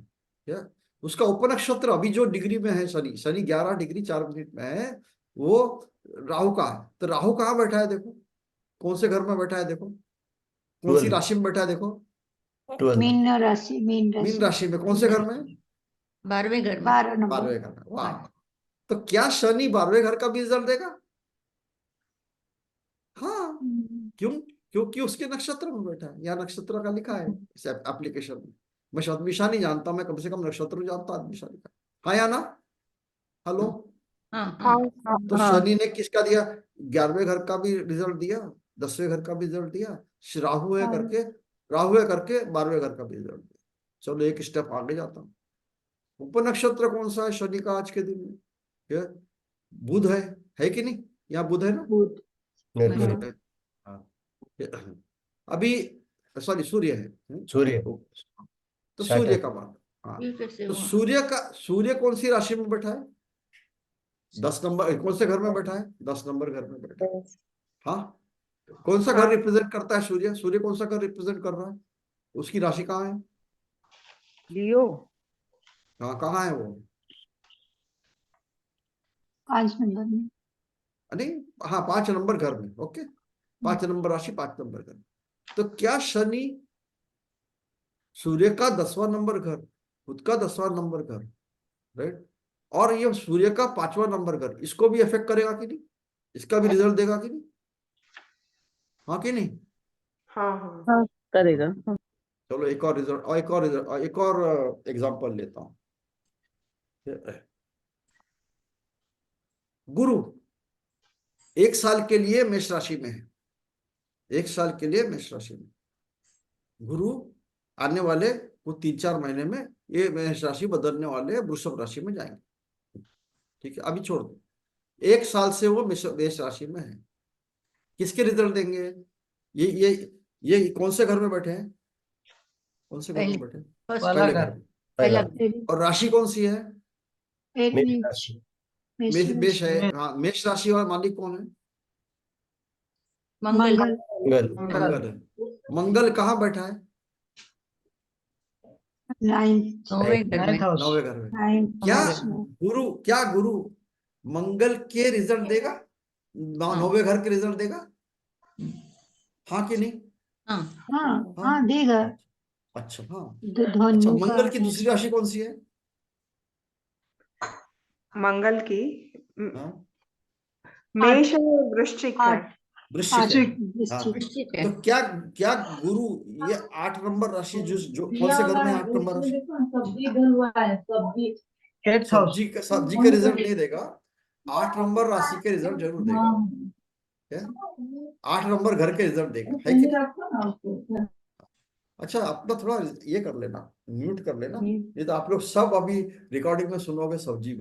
B: क्या? उसका उपनक्षत्र अभी जो डिग्री में है, शनि 11 डिग्री 4 मिनट में है, वो राहु का है। तो राहु कहाँ बैठा है देखो, कौन से घर में बैठा है देखो, कौन सी राशि में बैठा है देखो?
A: मीन राशि, मीन
B: मीन
A: राशि,
B: राशि में। कौन से घर में?
E: 12वें घर में।
A: 12 नंबर।
B: 12वें घर में। वाह, तो क्या शनि 12वें घर का भी रिजल्ट देगा? हाँ, क्यों? क्योंकि उसके नक्षत्र में बैठा है, या नक्षत्र का लिखा है इस एप्लीकेशन में। मैं शतभिषा नहीं जानता, मैं कम से कम नक्षत्र जानता, आदमिशा लिखा है, हाँ या ना? हेलो?
E: हाँ
G: हाँ
E: हाँ
B: तो
G: हाँ
B: शनि ने किसका दिया? 11वें घर का भी रिजल्ट दिया, 10वें घर का भी रिजल्ट दिया, राहु है करके 12वें घर का भी रिजल्ट दिया। चलो एक स्टेप आगे जाता हूँ। उपनक्षत्र कौन सा है शनि का आज के दिन में? क्या? बुध है। है कि नहीं? यहाँ बुध है ना?
A: बुध।
C: बिल्कुल।
B: हाँ। अभी सॉरी सूर्य है।
C: सूर्य।
B: तो
C: Saturn।
B: सूर्य का बात। हाँ,
E: ये कैसे
B: तो
E: हुआ?
B: सूर्य कौन सी राशि में बैठा है? 10 नंबर कौन से घर में बैठा है? 10 नंबर घर में बैठा है। हाँ, कौन सा घर
G: हाँ।
B: रिप्रेजेंट करता है सूर्य? सूर्य कौन सा घर रिप्रेजेंट कर रहा है? उसकी राशि कहाँ है?
G: लियो।
B: हाँ, कहाँ है वो?
A: 5 नंबर में।
B: नहीं, हाँ 5 नंबर घर में। ओके, 5 नंबर राशि, 5 नंबर घर। तो क्या शनि सूर्य का 10वां नंबर घर, खुद का 10वां नंबर घर, राइट, और ये सूर्य का 5वां नंबर घर, इसको भी इफेक्ट करेगा कि नहीं? इसका भी रिजल्ट देगा कि नहीं? हाँ कि नहीं?
G: हाँ हाँ
H: करेगा।
B: चलो एक और रिजल्ट, एक और एग्जांपल लेता हूं। गुरु 1 साल के लिए मेष राशि में है। 1 साल के लिए मेष राशि में गुरु आने वाले वो 3-4 महीने में ये मेष राशि बदलने वाले वृषभ राशि में जाएंगे। ठीक है, अभी छोड़ दो। 1 साल से वो मेष राशि में है। किसके रिजल्ट देंगे? ये कौन से घर में बैठे हैं? कौन से घर में
E: पहले
B: बैठे हैं?
E: फर्स्ट
B: पहले घर में।
E: पहला
B: और राशि कौन सी है?
C: मेष राशि।
B: मेष है। हाँ, मेष राशि और मालिक कौन है?
E: मंगल।
A: मंगल।
B: मंगल है। मंगल कहाँ बैठा है?
A: 9th।
E: 9वें घर में।
B: 9वें घर में।
A: 9th
B: क्या
A: house में।
B: गुरु मंगल के रिजल्ट देगा? 9वें घर के रिजल्ट देगा? हाँ कि नहीं?
E: हाँ,
A: हाँ हाँ देगा।
B: अच्छा, हाँ। अच्छा,
A: धनु का
B: मंगल की
A: है।
B: दूसरी राशि कौन सी है?
G: मंगल की
B: हाँ,
G: मेष और वृश्चिक है।
A: 8।
B: वृश्चिक है। हाँ,
A: वृश्चिक।
E: निश्चित है।
B: तो क्या गुरु ये 8 नंबर राशि जो कौन से घर में है 8 नंबर राशि? सब्जी के रिजल्ट नहीं देगा, 8 नंबर राशि के रिजल्ट जरूर देगा। क्या? 8 नंबर घर के रिजल्ट देगा, है कि नहीं? अच्छा, अपना थोड़ा ये कर लेना, म्यूट कर लेना, नहीं तो आप लोग सब अभी रिकॉर्डिंग में सुनोगे सब्जी।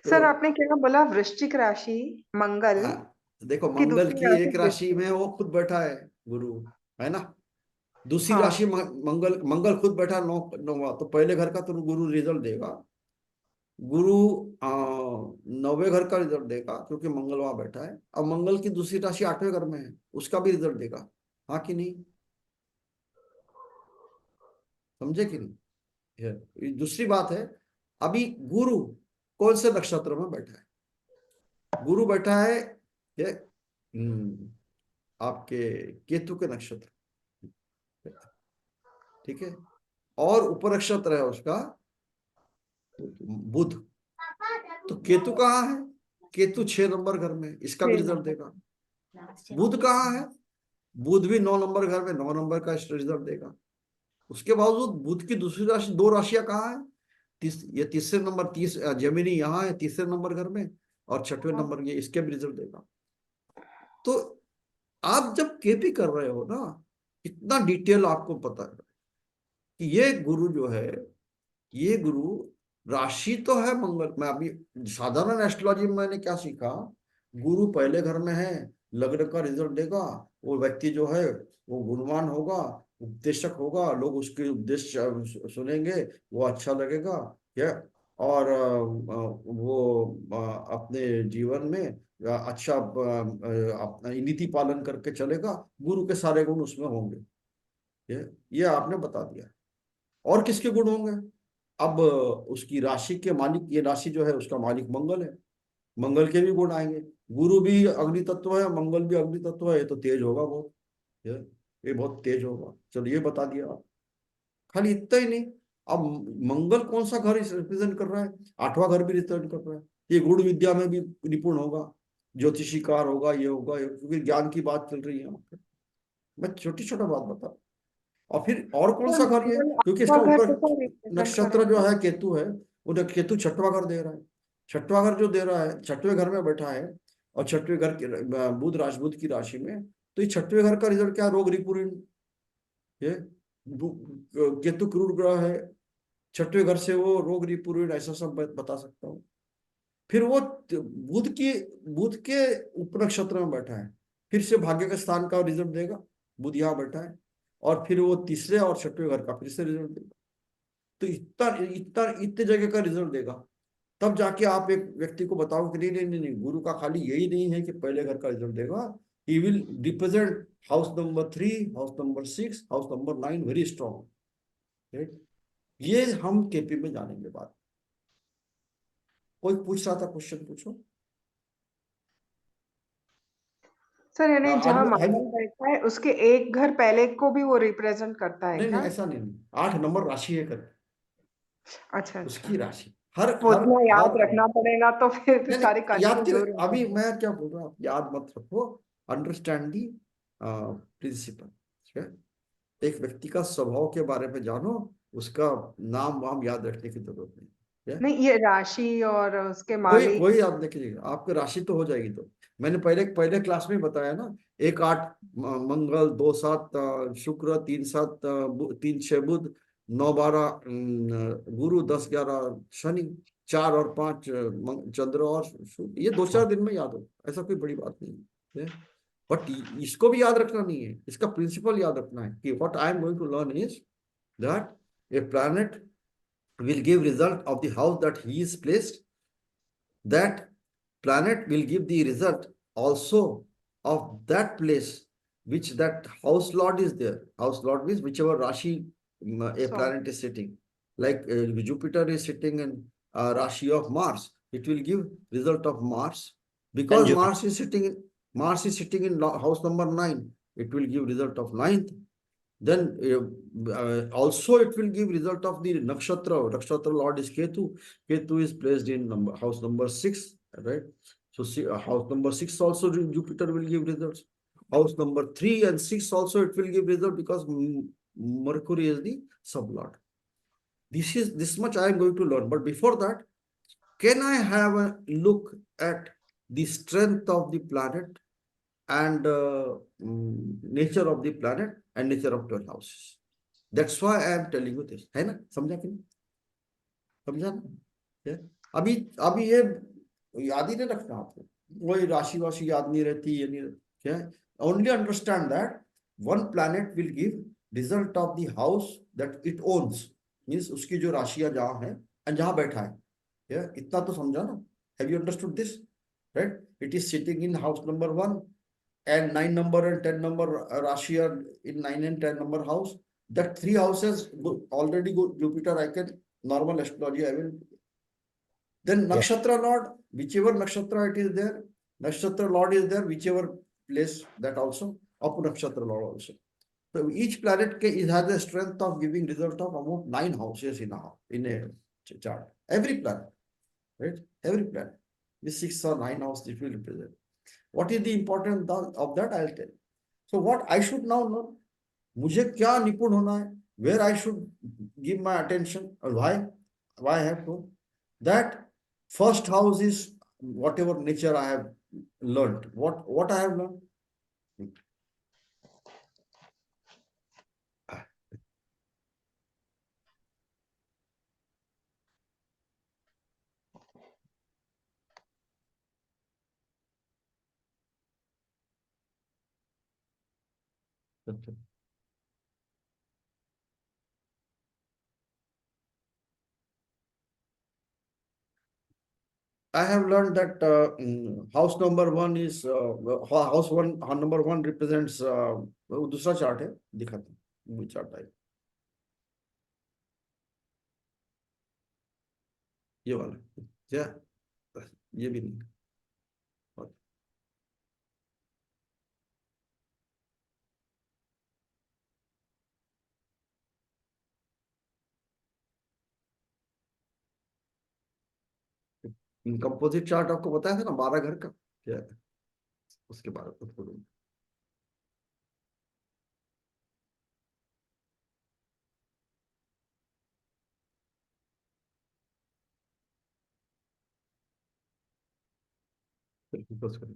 G: सर आपने क्या बोला? वृश्चिक राशि मंगल
B: हाँ, देखो
G: की
B: मंगल
G: दूसरी
B: की
G: राशि
B: एक राशि में वो खुद बैठा है गुरु, है ना? दूसरी
G: हाँ।
B: राशि मंगल खुद बैठा 9वां, तो पहले घर का तो गुरु रिजल्ट देगा। गुरु 9वें घर का रिजल्ट देगा क्योंकि मंगल वहां बैठा है। अब मंगल की दूसरी राशि 8वें घर में है, उसका भी रिजल्ट देगा। हाँ कि नहीं? समझे कि नहीं? ये दूसरी बात है। अभी गुरु कौन से नक्षत्र में बैठा है? गुरु बैठा है ये आपके केतु के नक्षत्र, ठीक है, और उप नक्षत्र है उसका बुध। तो केतु कहाँ है? केतु 6 नंबर घर में, इसका भी रिजल्ट देगा। बुध कहाँ है? बुध भी 9 नंबर घर में, 9 नंबर का रिजल्ट देगा। उसके बावजूद बुध की दूसरी राशि, 2 राशियां कहाँ है? ये तीसरे नंबर, जेमिनी यहाँ है तीसरे नंबर घर में, और 6वें नंबर ये, इसके भी रिजल्ट देगा। तो आप जब केपी कर रहे हो ना, इतना डिटेल आपको पता है कि ये गुरु जो है, ये गुरु राशि तो है मंगल। मैं अभी साधारण एस्ट्रोलॉजी में मैंने क्या सीखा, गुरु पहले घर में है, लग्न का रिजल्ट देगा। वो व्यक्ति जो है वो गुणवान होगा, उपदेशक होगा, लोग उसके उपदेश सुनेंगे, वो अच्छा लगेगा, क्या, और वो अपने जीवन में अच्छा अपना नीति पालन करके चलेगा। गुरु के सारे गुण उसमें होंगे। ये आपने बता दिया। और किसके गुण होंगे? अब उसकी राशि के मालिक, ये राशि जो है उसका मालिक मंगल है, मंगल के भी गुण आएंगे। गुरु भी अग्नि तत्व है, मंगल भी अग्नि तत्व है, ये तो तेज होगा बहुत, ये बहुत तेज होगा। चलो ये बता दिया आप। खाली इतना ही नहीं, अब मंगल कौन सा घर रिप्रेजेंट कर रहा है? 8वां घर भी रिप्रेजेंट कर रहा है। ये गुण विद्या में भी निपुण होगा, ज्योतिषीकार होगा, ये होगा, क्योंकि ज्ञान की बात चल रही है यहाँ पे। मैं छोटी छोटा बात बता। और फिर और कौन सा घर, ये क्योंकि इसके
G: घर
B: ऊपर
G: को represent
B: नक्षत्र
G: कर
B: जो
G: रहा
B: है केतु है, वो केतु 6वां घर दे रहा है। 6वां घर जो दे रहा है, 6वें घर में बैठा है, और 6वें घर के बुध बुध की राशि में, तो ये 6वें घर का रिजल्ट क्या? रोग रिपुण। ये केतु क्रूर ग्रह है, 6वें घर से वो रोग रिपुण ऐसा सब बता सकता हूँ। फिर वो बुध के उपनक्षत्र में बैठा है, फिर से भाग्य के स्थान का रिजल्ट देगा। बुध यहाँ बैठा है और फिर वो तीसरे और छठवें घर का फिर से रिजल्ट देगा। तो इतना इतना इतने जगह का रिजल्ट देगा, तब जाके आप एक व्यक्ति को बताओ कि नहीं नहीं नहीं नहीं, गुरु का खाली यही नहीं है कि पहले घर का रिजल्ट देगा, he will represent house number 3, house number 6, house number 9 very strong. ये हम केपी में जानेंगे बात। कोई पूछ रहा था, क्वेश्चन पूछो।
G: सर यानी
B: आज
G: जहाँ
B: आज
G: मंगल बैठा है उसके एक घर पहले को भी वो रिप्रेजेंट करता है
B: नहीं नहीं
G: क्या?
B: ऐसा नहीं, 8 नंबर राशि है कर,
G: अच्छा
B: उसकी
G: अच्छा,
B: राशि हर
G: वो
B: हर
G: उतना याद
B: हर
G: रखना पड़ेगा तो फिर
B: नहीं
G: सारी
B: नहीं, याद
G: कंफ्यूज
B: के
G: दूर हो
B: अभी
G: जाएगी।
B: मैं क्या बोल रहा हूँ, आप याद मत रखो, अंडरस्टैंड दी प्रिंसिपल। ठीक है, एक व्यक्ति का स्वभाव के बारे में जानो, उसका नाम वाम याद रखने की जरूरत नहीं। ठीक है,
G: नहीं, ये राशि और उसके
B: कोई
G: मालिक।
B: कोई याद नहीं कीजिएगा, आपकी राशि तो हो जाएगी। तो मैंने पहले पहले क्लास में बताया ना, 1 8 मंगल, 2 7 शुक्र, 3 7 3 6 बुध, 9 12 गुरु, 10 11 शनि, 4 और 5 चंद्र और सूर्य। ये 2 4 दिन में याद हो, ऐसा कोई बड़ी बात नहीं है। बट इसको भी याद रखना नहीं है, इसका प्रिंसिपल याद रखना है कि what I am going to learn is that a planet will give result of the house that he is placed. That planet will give the result also of that place which that house lord is there. House lord means whichever Rashi a
G: So
B: planet is sitting. Like Jupiter is sitting in Rashi of Mars, it will give result of Mars. Because
C: And
B: Mars is sitting in house number 9, it will give result of ninth. Then also it will give result of the nakshatra. Nakshatra lord is Ketu. Ketu is placed in house number 6, right? So house number 6 also Jupiter will give results. House number 3 and 6 also it will give result because Mercury is the sublord. This much I am going to learn. But before that, can I have a look at the strength of the planet and nature of the planet and nature of 12 houses? That's why I am telling you this. है ना, समझा कि नहीं? समझा ना? Yeah? अभी अभी ये याद ही नहीं रखना आपको, कोई राशि वाशि याद नहीं रहती, ये नहीं, क्या? Only understand that one planet will give result of the house that it owns, means उसकी जो राशियां जहाँ है और जहाँ बैठा है। इतना तो समझा ना? Have you understood this? Right? It is sitting in house number 1 and 9 number and 10 number Rashi are in 9 and 10 number house. That 3 houses already go Jupiter. I can normal astrology. I will. Then nakshatra lord, whichever nakshatra it is there, nakshatra lord is there, whichever place that also. Apu nakshatra lord also. So each planet it has a strength of giving result of about 9 houses in a chart. Every planet, right? Every planet. This 6 or 9 houses it will represent. What is the importance of that? I'll tell you. So what I should now know, मुझे क्या निपुण होना है, where I should give my attention, or why I have to. That first house is whatever nature I have learned. What I have learned? I have learned that house number 1 is house one number 1 represents दूसरा चार्ट है, दिखाते हैं वो चार्ट है, ये वाला क्या, ये भी नहीं। कंपोजिट चार्ट आपको बताया था ना 12 घर का, क्या है उसके बारे में डिस्कस करें,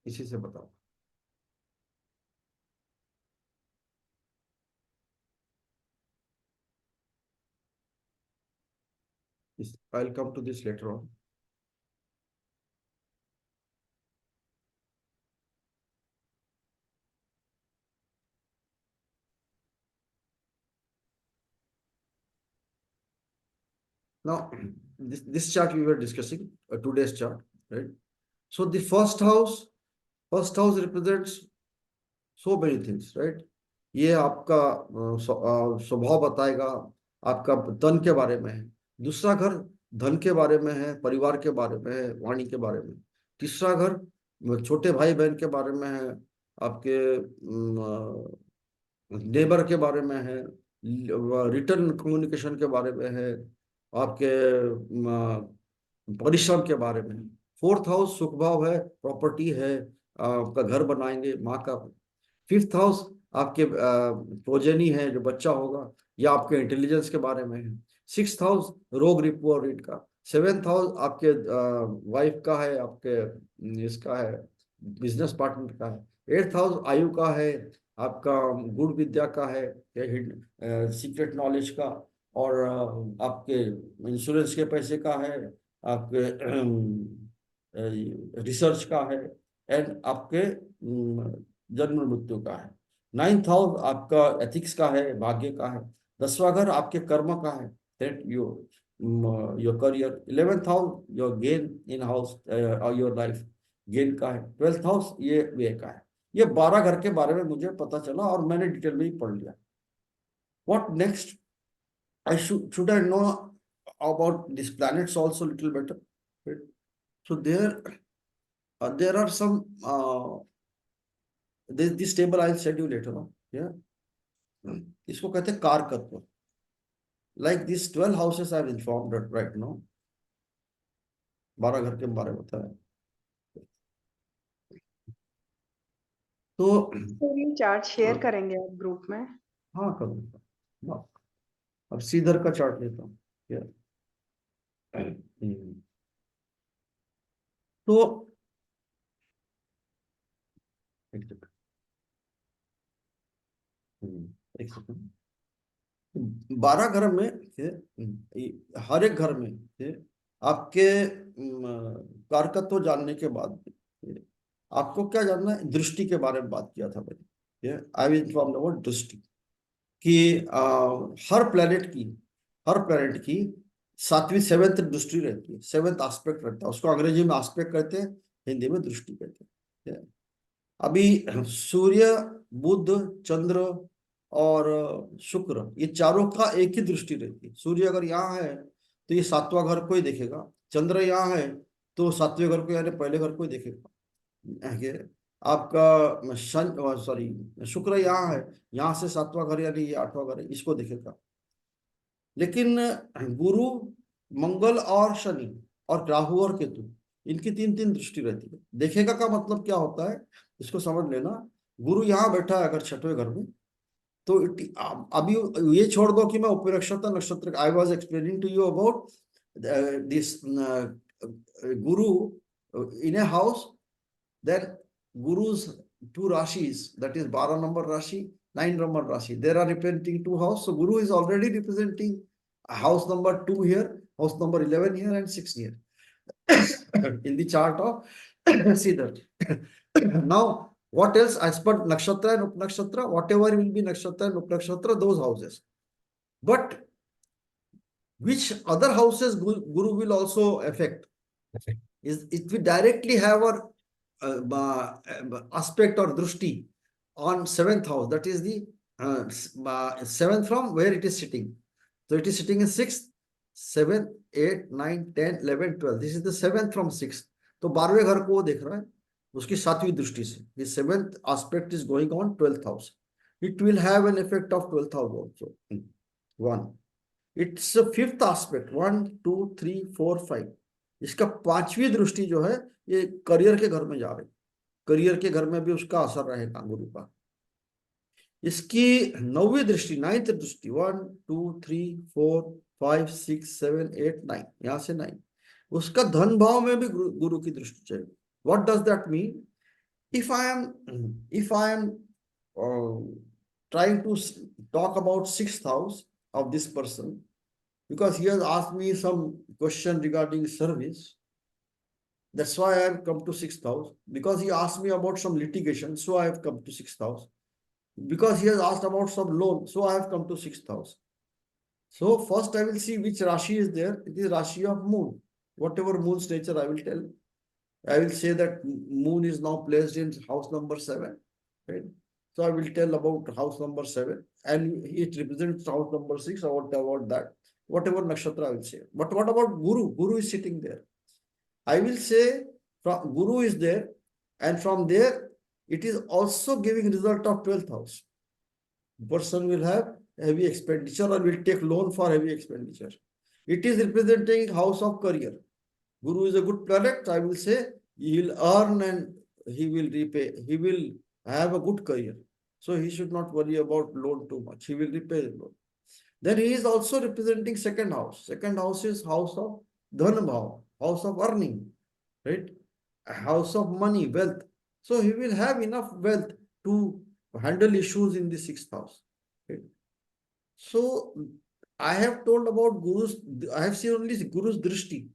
B: इसी से बताओ। I'll come to this later on. Now, this chart we were discussing, today's chart, right? So the first house represents so many things, right? ये आपका स्वभाव बताएगा, आपका धन के बारे में है। दूसरा घर धन के बारे में है, परिवार के बारे में है, वाणी के बारे में। तीसरा घर छोटे भाई बहन के बारे में है, आपके नेबर के बारे में है, रिटर्न कम्युनिकेशन के बारे में है, आपके परिश्रम के बारे में। फोर्थ हाउस सुख भाव है, प्रॉपर्टी है, आपका घर बनाएंगे, माँ का। फिफ्थ हाउस आपके प्रोजेनी है, जो बच्चा होगा, या आपके इंटेलिजेंस के बारे में है। सिक्स्थ हाउस रोग रिपू और रीड का। सेवेंथ हाउस आपके वाइफ का है, आपके इसका है, बिजनेस पार्टनर का है। एट्थ हाउस आयु का है, आपका गुण विद्या का है, सीक्रेट नॉलेज का, और आपके इंश्योरेंस के पैसे का है, आपके रिसर्च का है, एंड आपके जन्म मृत्यु का है। नाइन्थ हाउस आपका एथिक्स का है, भाग्य का है। 10वां घर आपके कर्म का है, that your career. 11th house your gain in house और योर लाइफ, गेन का है। 12th हाउस ये व्यय का है। ये 12 घर के बारे में मुझे पता चला और मैंने डिटेल में ही पढ़ लिया। What next? I should I know about these planets also little better, right? So there are some this table I'll send you later on. Yeah, इसको कहते हैं कारकत्व. Like these 12 houses I've informed right now. 12 घर के बारे में बताया. तो
G: ये चार्ट शेयर करेंगे आप ग्रुप में?
B: हाँ करूँगा. अब सीधर का चार्ट लेता हूँ. तो एक सेकंड. 12 घर में हर एक घर में आपके कारकत्व जानने के बाद आपको क्या जानना है? दृष्टि के बारे में बात किया था मैंने. आई विल इन्फॉर्म अबाउट दृष्टि कि हर प्लेनेट की 7वीं 7th दृष्टि रहती है, 7th एस्पेक्ट रहता है. उसको अंग्रेजी में एस्पेक्ट कहते हैं, हिंदी में दृष्टि कहते हैं. अभी सूर्य, बुध, चंद्र और शुक्र, ये चारों का एक ही दृष्टि रहती है. सूर्य अगर यहाँ है तो ये 7वां घर को ही देखेगा. चंद्र यहाँ है तो 7वें घर को यानी पहले घर को ही देखेगा. आपका शुक्र यहाँ है, यहाँ से 7वां घर यानी ये 8वां घर है, इसको देखेगा. लेकिन गुरु, मंगल और शनि और राहु और केतु, इनकी 3 दृष्टि रहती है. देखेगा का मतलब क्या होता है इसको समझ लेना. गुरु यहाँ बैठा है अगर 6वें घर में, तो अभी ये छोड़ दो कि मैं उपनक्षत्र नक्षत्र. I was explaining to you about this Guru in a house. Then Guru's 2 rashis, that is 12 number rashi, 9 number rashi, there are representing 2 houses. So Guru is already representing house number 2 here, house number 11 here, and 6 here in the chart of Siddhar. Now, what else? As per nakshatra and upnakshatra, whatever will be nakshatra and upnakshatra, those houses. But which other houses Guru will also affect? It will directly have a aspect or drushti on 7th house. That is the 7th from where it is sitting. So it is sitting in 6th, 7th, 8th, 9th, 10th, 11th, 12th. This is the 7th from 6th. तो 12वें घर को वो देख रहा है उसकी 7वीं दृष्टि से. The 7th aspect is going on 12th house. It will have an effect of 12th house also. 1. It's a 5th aspect. 1, 2, 3, 4, 5. इसका 5वीं दृष्टि जो है ये करियर के घर में जा रही. करियर के घर में भी उसका असर रहेगा गुरु का. इसकी 9वीं दृष्टि, 9th दृष्टि, 1, 2, 3, 4, 5, 6, 7, 8, 9, यहां से 9. उसका धन भाव में भी गुरु की दृष्टि चाहिए. What does that mean? If I am trying to talk about 6th house of this person, because he has asked me some question regarding service. That's why I have come to 6th house. Because he asked me about some litigation, so I have come to 6th house. Because he has asked about some loan, so I have come to 6th house. So first I will see which Rashi is there. It is Rashi of moon. Whatever moon's nature I will tell. I will say that moon is now placed in house number 7. Right? So I will tell about house number 7 and it represents house number 6 or whatever that. Whatever nakshatra I will say. But what about Guru? Guru is sitting there. I will say from Guru is there and from there it is also giving result of 12th house. Person will have heavy expenditure or will take loan for heavy expenditure. It is representing house of career. Guru is a good planet. I will say he will earn and he will repay. He will have a good career. So he should not worry about loan too much. He will repay the loan. Then he is also representing 2nd house. 2nd house is house of Dhan Bhav, house of earning, right? A house of money, wealth. So he will have enough wealth to handle issues in the 6th house. Right? So I have told about Guru's, I have seen only Guru's drishti.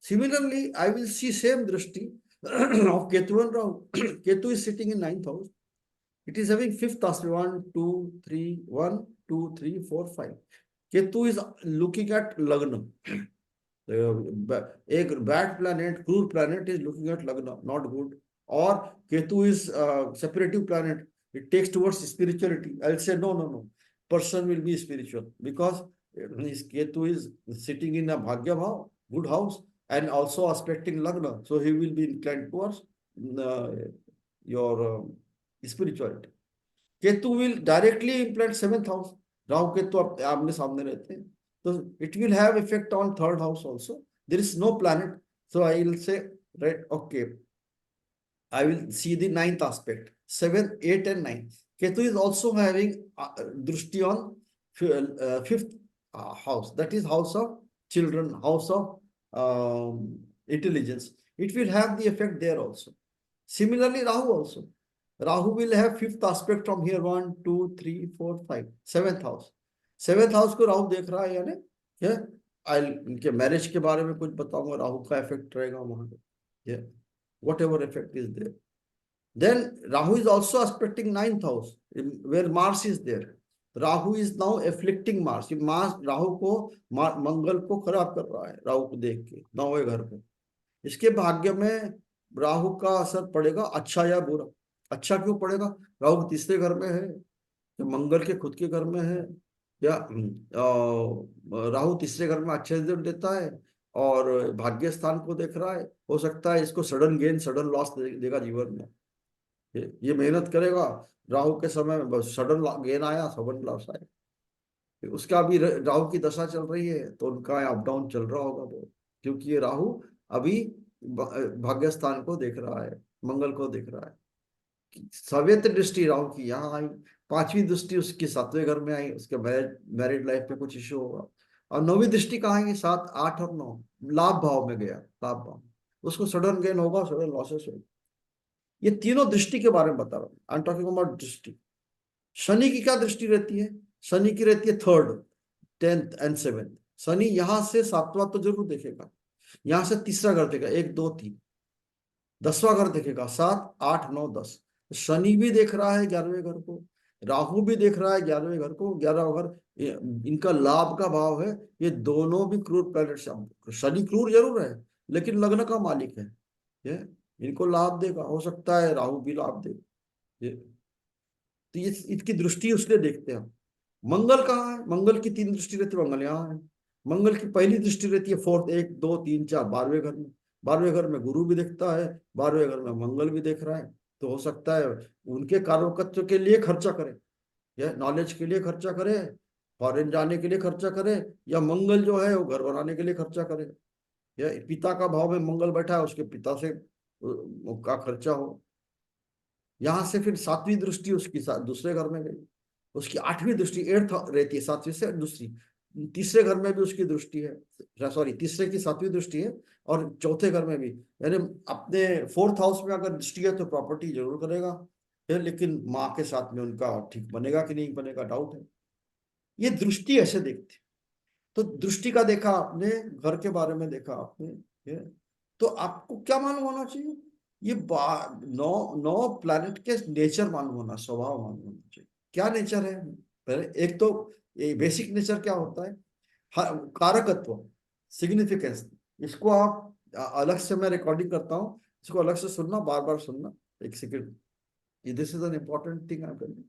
B: Similarly, I will see same drishti of Ketu and Rahu. Ketu is sitting in 9th house. It is having 5th aspect, 1, 2, 3, 1, 2, 3, 4, 5. Ketu is looking at Lagna. A bad planet, cruel planet is looking at Lagna, not good. Or Ketu is separative planet. It takes towards spirituality. I'll say no. Person will be spiritual because his Ketu is sitting in a Bhagya Bhav, good house, and also aspecting Lagna. So he will be inclined towards your spirituality. Ketu will directly implant 7th house. Rahu Ketu आमने सामने रहते हैं. So it will have effect on 3rd house also. There is no planet. So I will say, right, okay. I will see the 9th aspect. 7, 8 and 9. Ketu is also having drishti on 5th house. That is house of children, house of intelligence. It will have the effect there also. Similarly, Rahu also. Rahu will have 5th aspect from here. 1, 2, 3, 4, 5. 7th house. 7th house को राहु देख रहा है यानी क्या इनके मैरिज के बारे में कुछ बताऊंगा राहु का इफेक्ट रहेगा वहां पे whatever effect is there. Then Rahu is also aspecting 9th house where Mars is there. Rahu is now afflicting Mars. Mars Rahu को मंगल को खराब कर रहा है राहु को देख के 9वें घर पे. इसके भाग्य में राहु का असर पड़ेगा अच्छा या बुरा. अच्छा क्यों पड़ेगा? राहु 3रे घर में है, मंगल के खुद के घर में है, या राहु 3रे घर में अच्छे रिजल्ट देता है और भाग्य स्थान को देख रहा है. हो सकता है इसको सडन गेन सडन लॉस देगा जीवन में. ये मेहनत करेगा राहु के समय में बस सडन गेन आया सडन लॉस आया. उसका अभी राहु की दशा चल रही है तो उनका अप डाउन चल रहा होगा बहुत, क्योंकि ये राहु अभी भाग्य स्थान को देख रहा है, मंगल को देख रहा है. सवेत दृष्टि राहु की यहाँ आई, 5वीं दृष्टि उसकी 7वें घर में आई, उसके मैरिड लाइफ में कुछ इश्यू होगा. और 9वीं दृष्टि कहाँ आएंगे? 7, 8 और 9 लाभ भाव में गया. लाभ भाव उसको सडन गेन होगा, सडन लॉसेस होगा. ये तीनों दृष्टि के बारे में बता रहा हूँ. आई एम टॉकिंग अबाउट दृष्टि. शनि की क्या दृष्टि रहती है? शनि की रहती है 3rd, 10th and 7th. Shani यहां से 7वां तो जरूर देखेगा, यहां से 3रा घर देखेगा 1, 2, 3. 10वां घर देखेगा 7, 8, 9, 10. शनि भी देख रहा है 11वें घर को, राहु भी देख रहा है 11वें घर को. 11वां घर इनका लाभ का भाव है. ये दोनों भी क्रूर प्लैनेट. शनि क्रूर जरूर है लेकिन लग्न का मालिक है. ये इनको लाभ देगा. हो सकता है राहु भी लाभ दे. तो ये इसकी दृष्टि उसने देखते हैं. मंगल कहाँ है? मंगल की 3 दृष्टि रहती है. मंगल यहाँ है. मंगल की पहली दृष्टि रहती है 4th, 1, 2, 3, 4 12वें घर में. 12वें घर में गुरु भी देखता है, 12वें घर में मंगल भी देख रहा है. तो हो सकता है उनके कार्यकर्तृत्व के लिए खर्चा करे, या नॉलेज के लिए खर्चा करे, फॉरेन जाने के लिए खर्चा करे, या मंगल जो है वो घर बनाने के लिए खर्चा करे, या पिता का भाव में मंगल बैठा है उसके पिता से का खर्चा हो. यहां से फिर 7वीं दृष्टि उसकी 2रे घर में गई. उसकी 8वीं दृष्टि 8th रहती है 7वीं से दूसरी. 3रे घर में भी उसकी दृष्टि है. सॉरी 3रे की 7वीं दृष्टि है और 4थे घर में भी. यानी अपने 4th हाउस में अगर दृष्टि है तो प्रॉपर्टी जरूर करेगा, लेकिन माँ के साथ में उनका ठीक बनेगा कि नहीं बनेगा डाउट है. ये दृष्टि ऐसे देखते. तो दृष्टि का देखा आपने, घर के बारे में देखा आपने, ये तो आपको क्या मालूम होना चाहिए? ये 9 प्लैनेट के नेचर मालूम होना, स्वभाव मालूम होना चाहिए। क्या नेचर है? पहले एक तो ये बेसिक नेचर क्या होता है, कारकत्व, सिग्निफिकेंस। इसको आप अलग से मैं रिकॉर्डिंग करता हूँ, इसको अलग से सुनना, बार बार सुनना, एक second. This is an important thing I am telling.